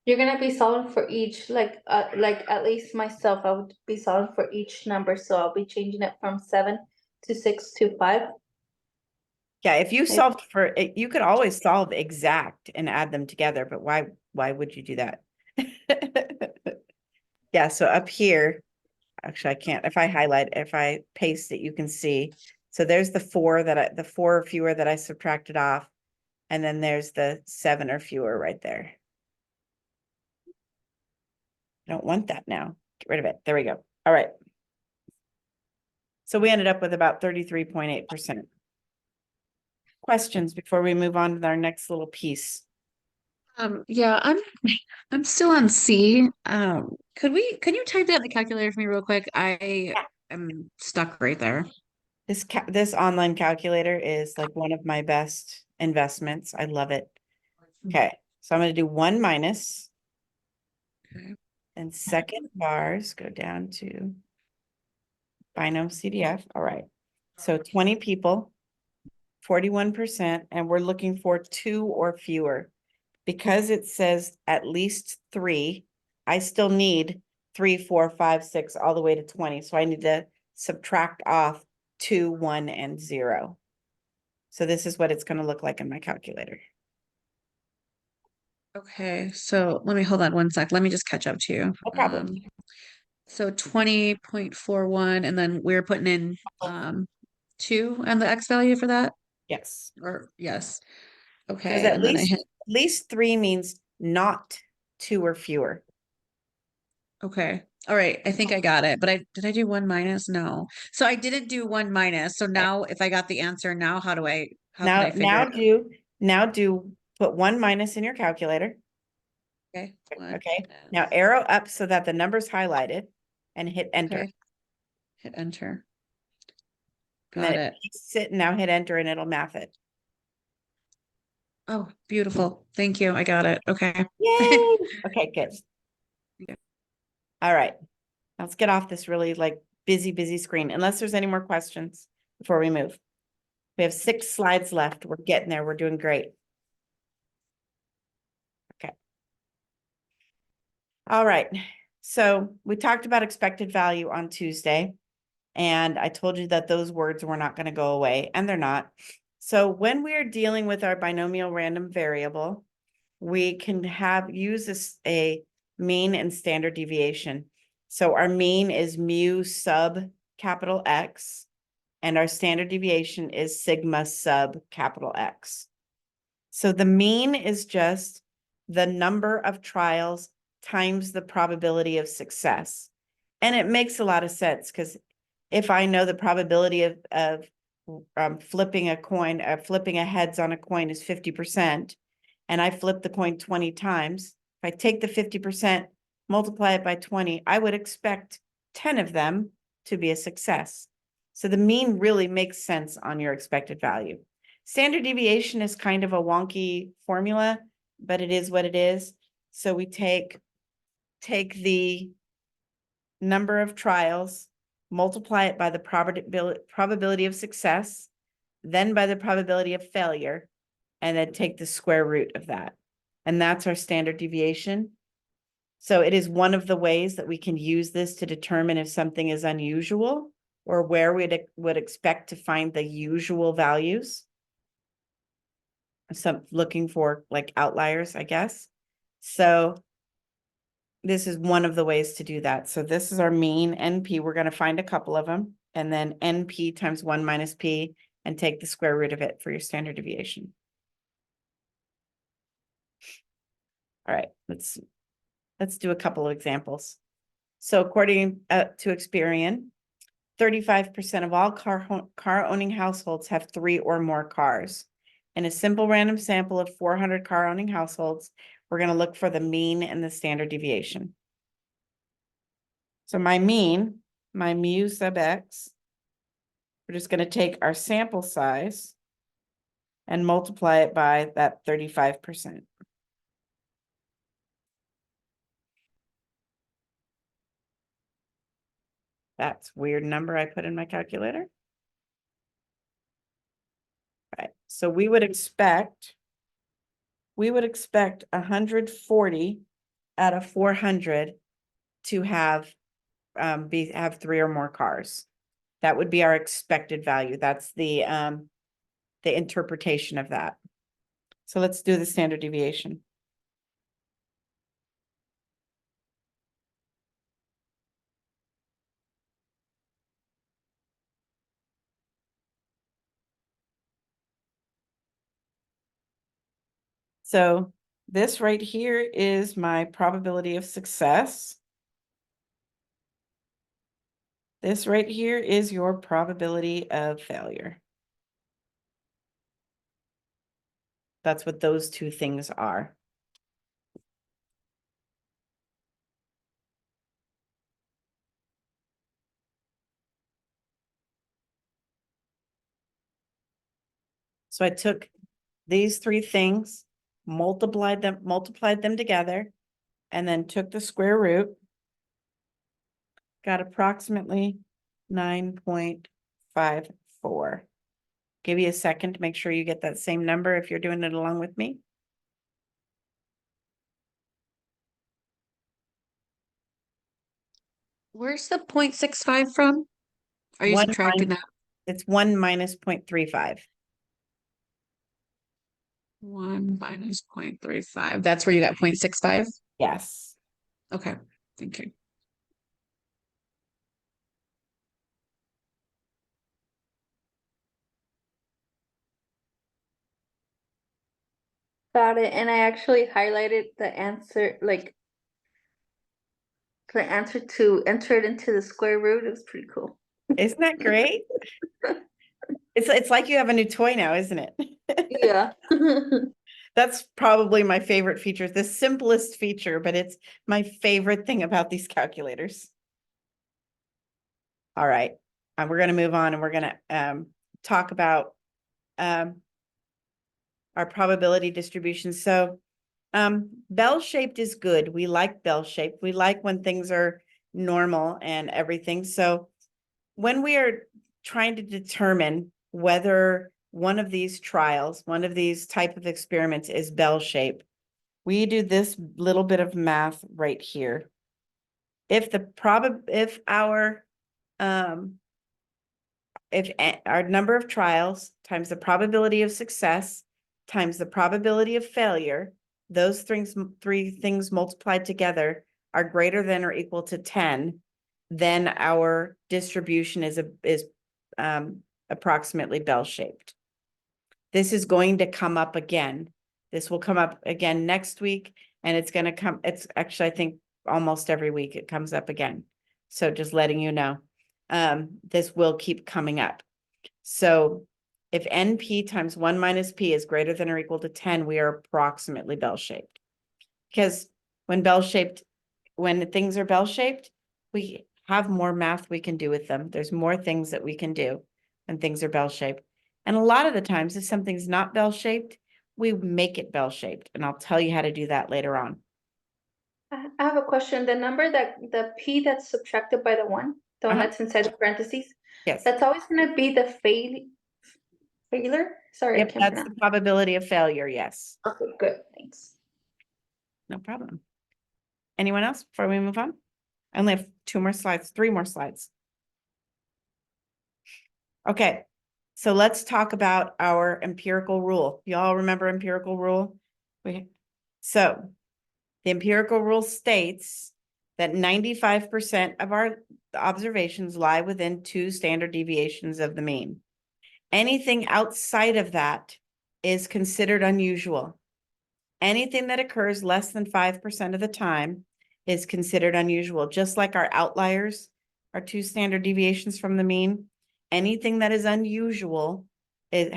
Speaker 2: You're gonna be solving for each, like at least myself, I would be solving for each number, so I'll be changing it from 7 to 6 to 5.
Speaker 1: Yeah, if you solved for it, you could always solve exact and add them together, but why would you do that? Yeah, so up here, actually I can't, if I paste it, you can see. So there's the 4 the 4 or fewer that I subtracted off. And then there's the 7 or fewer right there. I don't want that now. Get rid of it. There we go. All right. So we ended up with about 33.8%. Questions before we move on to our next little piece?
Speaker 3: Yeah, I'm still on C. Can you type that in the calculator for me real quick? I am stuck right there.
Speaker 1: This online calculator is like one of my best investments. I love it. Okay, so I'm going to do 1 minus.
Speaker 3: Okay.
Speaker 1: And second vars go down to binom CDF. All right. So 20 people, 41%, and we're looking for 2 or fewer. Because it says at least 3, I still need 3, 4, 5, 6, all the way to 20. So I need to subtract off 2, 1, and 0. So this is what it's going to look like in my calculator.
Speaker 3: Okay, so let me hold on one sec. Let me just catch up to you.
Speaker 1: No problem.
Speaker 3: So 20.41, and then we're putting in 2 and the X value for that?
Speaker 1: Yes.
Speaker 3: Or yes.
Speaker 1: Because
Speaker 3: Okay, and then I hit
Speaker 1: at least 3 means not 2 or fewer.
Speaker 3: okay. All right, I think I got it. But did I do 1 minus? No. So I didn't do 1 minus. So now if I got the answer now, how can I figure it out?
Speaker 1: Put 1 minus in your calculator.
Speaker 3: Okay.
Speaker 1: Okay. Now arrow up so that the number's highlighted and hit enter.
Speaker 3: Okay. Hit enter.
Speaker 1: And
Speaker 3: Got
Speaker 1: then
Speaker 3: it.
Speaker 1: sit and now hit enter and it'll math it.
Speaker 3: Oh, beautiful. Thank you. I got it. Okay.
Speaker 1: Yay! Okay, good.
Speaker 3: Yeah.
Speaker 1: All right. Let's get off this really like busy screen, unless there's any more questions before we move. We have 6 slides left. We're getting there. We're doing great. Okay. All right. So we talked about expected value on Tuesday, and I told you that those words were not going to go away, and they're not. So when we are dealing with our binomial random variable, we can use a mean and standard deviation. So our mean is mu sub capital X, and our standard deviation is sigma sub capital X. So the mean is just the number of trials times the probability of success. And it makes a lot of sense because if I know the probability of flipping a coin, flipping a heads on a coin is 50%, and I flip the coin 20 times, if I take the 50%, multiply it by 20, I would expect 10 of them to be a success. So the mean really makes sense on your expected value. Standard deviation is kind of a wonky formula, but it is what it is. So we take the number of trials, multiply it by the probability of success, then by the probability of failure, and then take the square root of that. And that's our standard deviation. So it is one of the ways that we can use this to determine if something is unusual or where we would expect to find the usual values. Some looking for like outliers, I guess. So this is one of the ways to do that. So this is our mean NP. We're going to find a couple of them, and then NP times 1 minus P, and take the square root of it for your standard deviation. All right, let's do a couple of examples. So according to Experian, 35% of all car owning households have 3 or more cars. In a simple random sample of 400 car owning households, we're going to look for the mean and the standard deviation. So my mean, my mu sub x, we're just going to take our sample size and multiply it by that 35%. That's a weird number I put in my calculator. Right. So we would expect 140 out of 400 to have 3 or more cars. That would be our expected value. That's the interpretation of that. So let's do the standard deviation. So this right here is my probability of success. This right here is your probability of failure. That's what those two things are. So I took these 3 things, multiplied them together, and then took the square root, got approximately 9.54. Give you a second to make sure you get that same number if you're doing it along with me.
Speaker 3: Where's the 0.65 from? Are you subtracting that?
Speaker 1: It's 1 minus 0.35.
Speaker 3: 1 minus 0.35. That's where you got 0.65?
Speaker 1: Yes.
Speaker 3: Okay, thank you.
Speaker 2: Got it. And I actually highlighted the answer, like the answer to enter it into the square root. It was pretty cool.
Speaker 1: Isn't that great? It's like you have a new toy now, isn't it?
Speaker 2: Yeah.
Speaker 1: That's probably my favorite feature, the simplest feature, but it's my favorite thing about these calculators. All right, we're going to move on, and we're going to talk about our probability distribution. So bell-shaped is good. We like bell-shaped. We like when things are normal and everything. So when we are trying to determine whether one of these trials, one of these type of experiments is bell-shaped, we do this little bit of math right here. If our number of trials times the probability of success times the probability of failure, those 3 things multiplied together are greater than or equal to 10, then our distribution is approximately bell-shaped. This is going to come up again. This will come up again next week, and it's actually, I think almost every week it comes up again. So just letting you know, this will keep coming up. So if NP times 1 minus P is greater than or equal to 10, we are approximately bell-shaped. Because when things are bell-shaped, we have more math we can do with them. There's more things that we can do when things are bell-shaped. And a lot of the times, if something's not bell-shaped, we make it bell-shaped. And I'll tell you how to do that later on.
Speaker 2: I have a question. The number that the P that's subtracted by the one
Speaker 1: Uh-huh.
Speaker 2: that's inside the parentheses,
Speaker 1: Yes.
Speaker 2: that's always gonna be the failure? Sorry, I
Speaker 1: Yep,
Speaker 2: can't
Speaker 1: that's the
Speaker 2: pronounce.
Speaker 1: probability of failure. Yes.
Speaker 2: Okay, good, thanks.
Speaker 1: No problem. Anyone else before we move on? I only have 2 more slides, 3 more slides. Okay, so let's talk about our empirical rule. Y'all remember empirical rule? So the empirical rule states that 95% of our observations lie within 2 standard deviations of the mean. Anything outside of that is considered unusual. Anything that occurs less than 5% of the time is considered unusual, just like our outliers are 2 standard deviations from the mean. Anything that is unusual is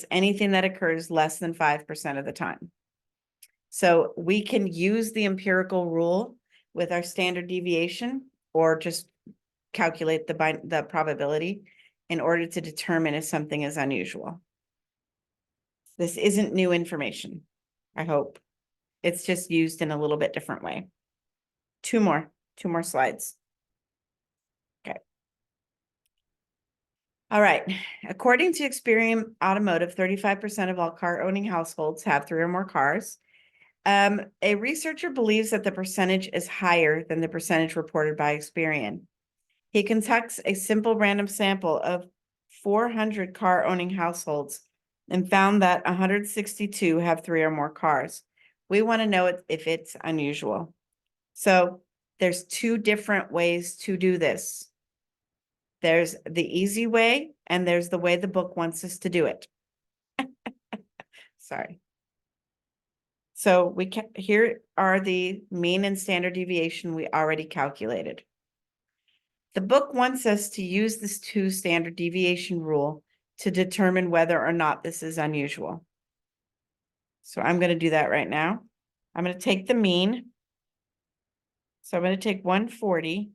Speaker 1: anything that occurs less than 5% of the time. So we can use the empirical rule with our standard deviation or just calculate the probability in order to determine if something is unusual. This isn't new information, I hope. It's just used in a little bit different way. 2 more slides. Okay. All right. According to Experian Automotive, 35% of all car owning households have 3 or more cars. A researcher believes that the percentage is higher than the percentage reported by Experian. He conducts a simple random sample of 400 car owning households and found that 162 have 3 or more cars. We want to know if it's unusual. So there's 2 different ways to do this. There's the easy way, and there's the way the book wants us to do it. Sorry. So here are the mean and standard deviation we already calculated. The book wants us to use this 2 standard deviation rule to determine whether or not this is unusual. So I'm going to do that right now. I'm going to take the mean. So I'm going to take 140.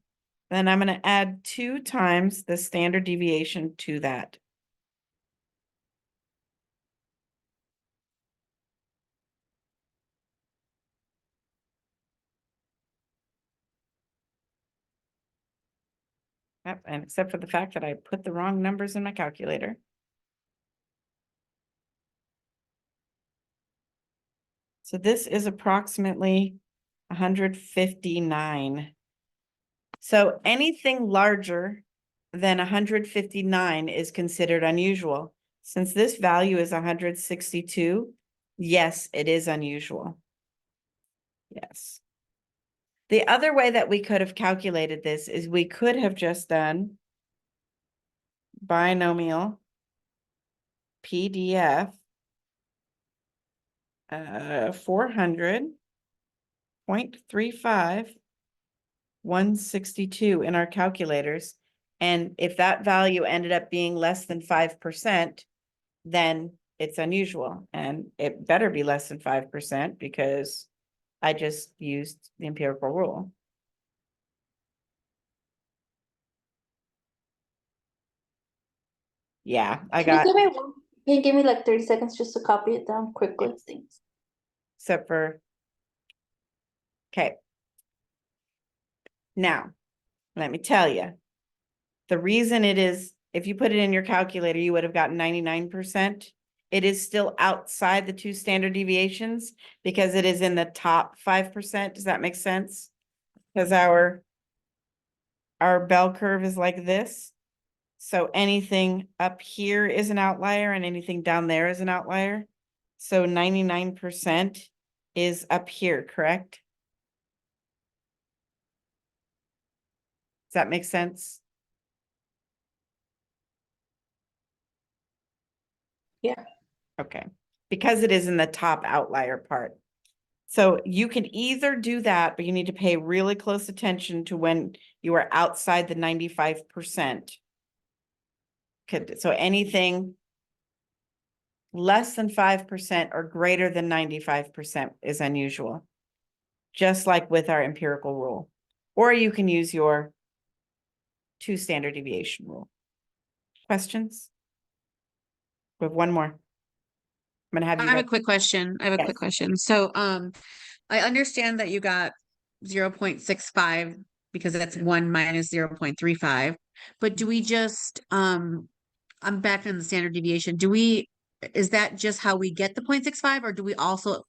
Speaker 1: Then I'm going to add 2 times the standard deviation to that. Yep, and except for the fact that I put the wrong numbers in my calculator. So this is approximately 159. So anything larger than 159 is considered unusual. Since this value is 162, yes, it is unusual. Yes. The other way that we could have calculated this is we could have just done binomial PDF 400.35 162 in our calculators. And if that value ended up being less than 5%, then it's unusual. And it better be less than 5% because I just used the empirical rule. Yeah,
Speaker 2: Can you give me like 30 seconds just to copy it down quickly? Thanks.
Speaker 1: Except for, okay. Now, let me tell you, the reason it is, if you put it in your calculator, you would have gotten 99%. It is still outside the 2 standard deviations because it is in the top 5%. Does that make sense? Because our bell curve is like this. So anything up here is an outlier and anything down there is an outlier. So 99% is up here, correct? Does that make sense?
Speaker 2: Yeah.
Speaker 1: Okay, because it is in the top outlier part. So you can either do that, but you need to pay really close attention to when you are outside the 95%. So anything less than 5% or greater than 95% is unusual, just like with our empirical rule. Or you can use your 2 standard deviation rule. Questions? We have 1 more. I'm gonna have you
Speaker 3: I have
Speaker 1: guys.
Speaker 3: a quick question. I have a
Speaker 1: Yes.
Speaker 3: quick question. So, I understand that you got 0.65 because that's 1 minus 0.35. But do we just, I'm back in the standard deviation. Is that just how we get the 0.65, or do we also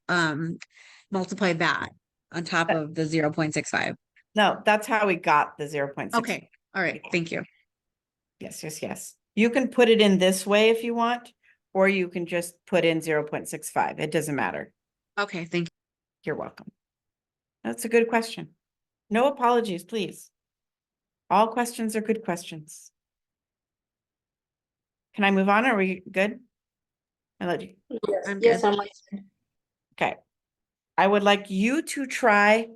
Speaker 3: multiply that on top of the 0.65?
Speaker 1: No, that's how we got the 0.6.
Speaker 3: Okay, all right, thank you.
Speaker 1: Yes, yes, yes. You can put it in this way if you want, or you can just put in 0.65. It doesn't matter.
Speaker 3: Okay, thank you.
Speaker 1: You're welcome. That's a good question. No apologies, please. All questions are good questions. Can I move on? Are we good? I let you.
Speaker 2: Yes,
Speaker 3: I'm
Speaker 2: yes,
Speaker 3: good.
Speaker 2: I'm listening.
Speaker 1: Okay. I would like you to try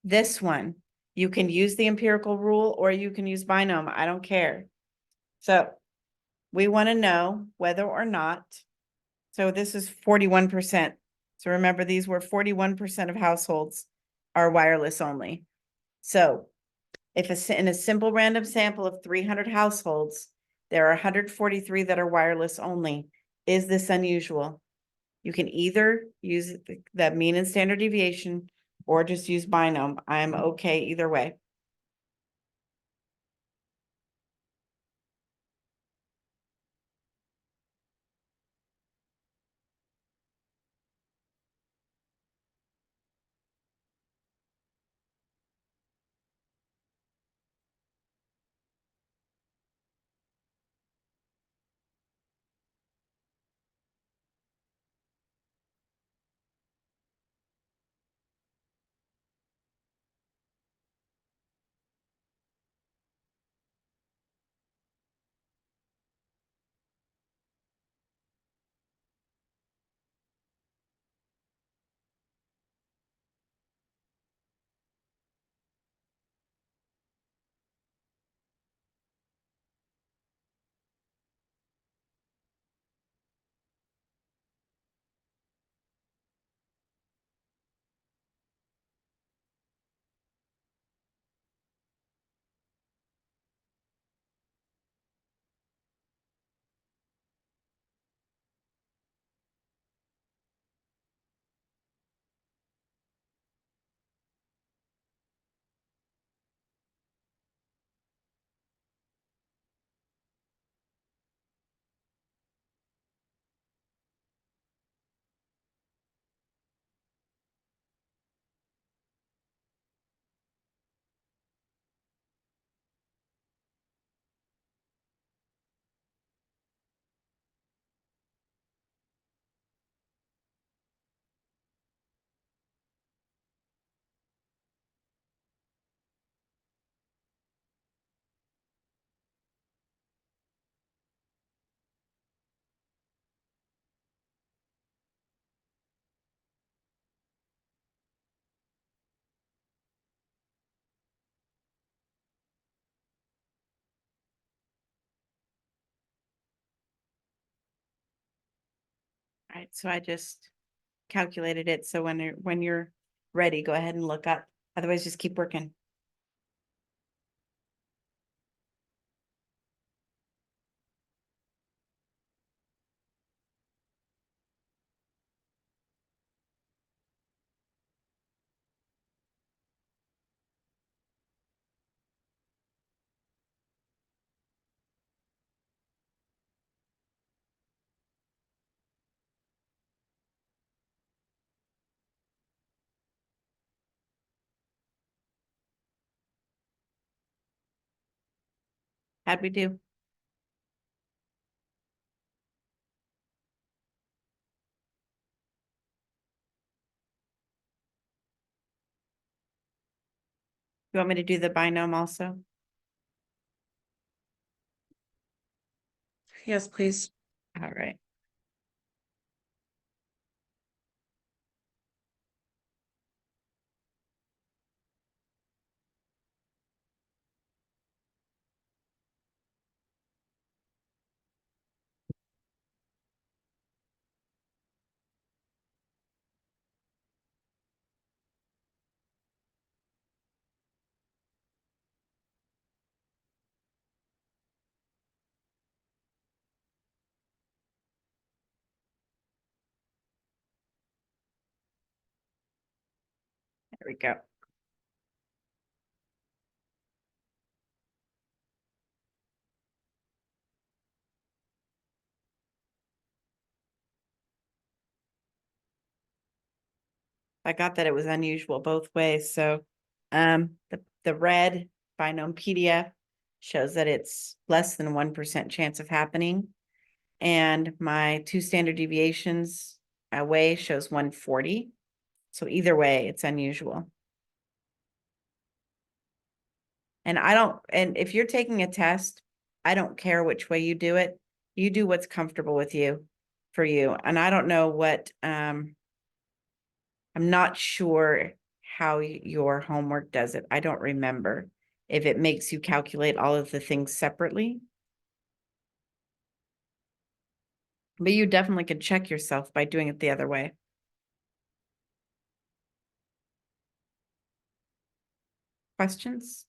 Speaker 1: this one. You can use the empirical rule or you can use binom. I don't care. So we want to know whether or not. So this is 41%. So remember, these were 41% of households are wireless only. So if in a simple random sample of 300 households, there are 143 that are wireless only. Is this unusual? You can either use the mean and standard deviation or just use binom. I'm okay either way. All right, so I just calculated it. So when you're ready, go ahead and look up. Otherwise, just keep working. How'd we do? You want me to do the binom also?
Speaker 3: Yes, please.
Speaker 1: All right. There we go. I got that it was unusual both ways. So the red Binomedia shows that it's less than 1% chance of happening. And my 2 standard deviations away shows 140. So either way, it's unusual. And and if you're taking a test, I don't care which way you do it. You do what's comfortable with you for you. And I don't know what, I'm not sure how your homework does it. I don't remember if it makes you calculate all of the things separately. But you definitely could check yourself by doing it the other way. Questions?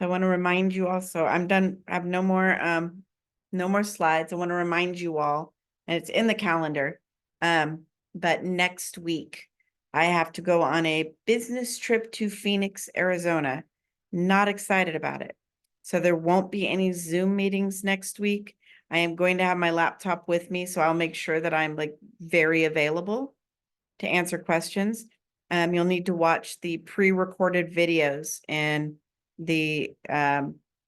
Speaker 1: I want to remind you also, I'm done. I have no more slides. I want to remind you all, and it's in the calendar. But next week I have to go on a business trip to Phoenix, Arizona. Not excited about it. So there won't be any Zoom meetings next week. I am going to have my laptop with me, so I'll make sure that I'm like very available to answer questions. You'll need to watch the pre-recorded videos and the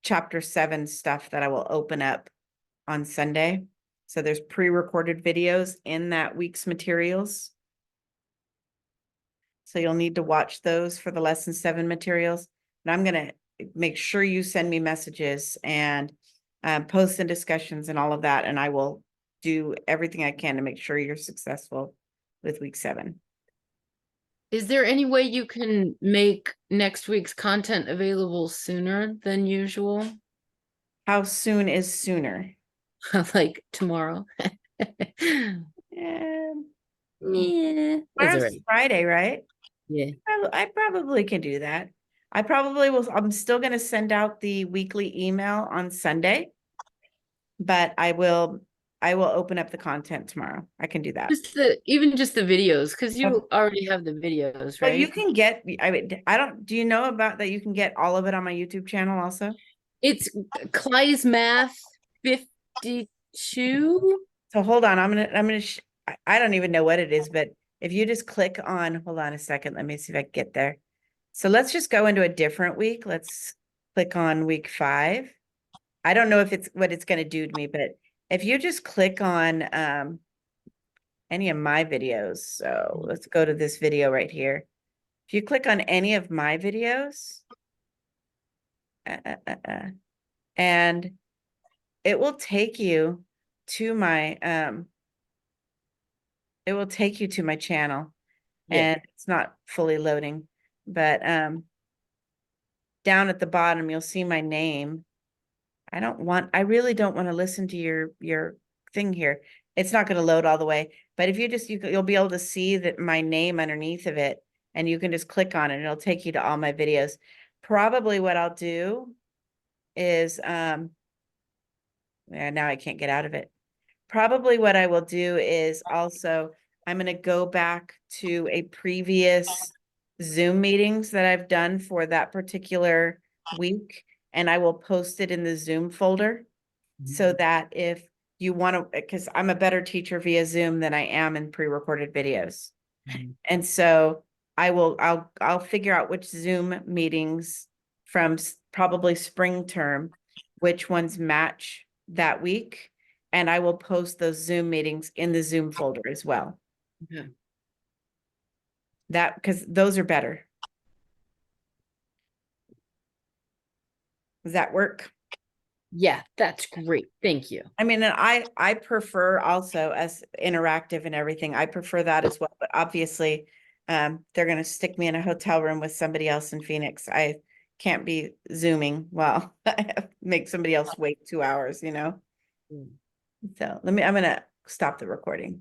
Speaker 1: chapter 7 stuff that I will open up on Sunday. So there's pre-recorded videos in that week's materials. So you'll need to watch those for the lesson 7 materials. And I'm going to make sure you send me messages and posts and discussions and all of that. And I will do everything I can to make sure you're successful with week 7.
Speaker 4: Is there any way you can make next week's content available sooner than usual?
Speaker 1: How soon is sooner?
Speaker 4: Like tomorrow?
Speaker 1: Um,
Speaker 4: Yeah, that's all
Speaker 1: Tomorrow's
Speaker 4: right.
Speaker 1: Friday, right?
Speaker 4: Yeah.
Speaker 1: I probably can do that. I probably will. I'm still going to send out the weekly email on Sunday, but I will open up the content tomorrow. I can do that.
Speaker 4: Even just the videos, because you already have the videos,
Speaker 1: But you
Speaker 4: right?
Speaker 1: can get, I mean, do you know about that? You can get all of it on my YouTube channel also.
Speaker 4: It's Clay's Math 52.
Speaker 1: So hold on, I don't even know what it is, but if you just click on, hold on a second, let me see if I can get there. So let's just go into a different week. Let's click on week 5. I don't know if it's what it's going to do to me, but if you just click on any of my videos, so let's go to this video right here. If you click on any of my videos, and it will take you to my channel.
Speaker 4: Yeah.
Speaker 1: And it's not fully loading, but down at the bottom you'll see my name. I really don't want to listen to your thing here. It's not going to load all the way, but if you'll be able to see that my name underneath of it, and you can just click on it and it'll take you to all my videos. Probably what I'll do is yeah, now I can't get out of it. Probably what I will do is also, I'm going to go back to a previous Zoom meetings that I've done for that particular week, and I will post it in the Zoom folder so that if you want to, because I'm a better teacher via Zoom than I am in pre-recorded videos. And so I'll figure out which Zoom meetings from probably spring term, which ones match that week. And I will post those Zoom meetings in the Zoom folder as well.
Speaker 4: Okay.
Speaker 1: Because those are better. Does that work?
Speaker 4: Yeah, that's great. Thank you.
Speaker 1: I mean, and I prefer also as interactive and everything. I prefer that as well. But obviously, they're going to stick me in a hotel room with somebody else in Phoenix. I can't be Zooming while I have to make somebody else wait 2 hours, you know?
Speaker 4: Mm.
Speaker 1: So I'm going to stop the recording.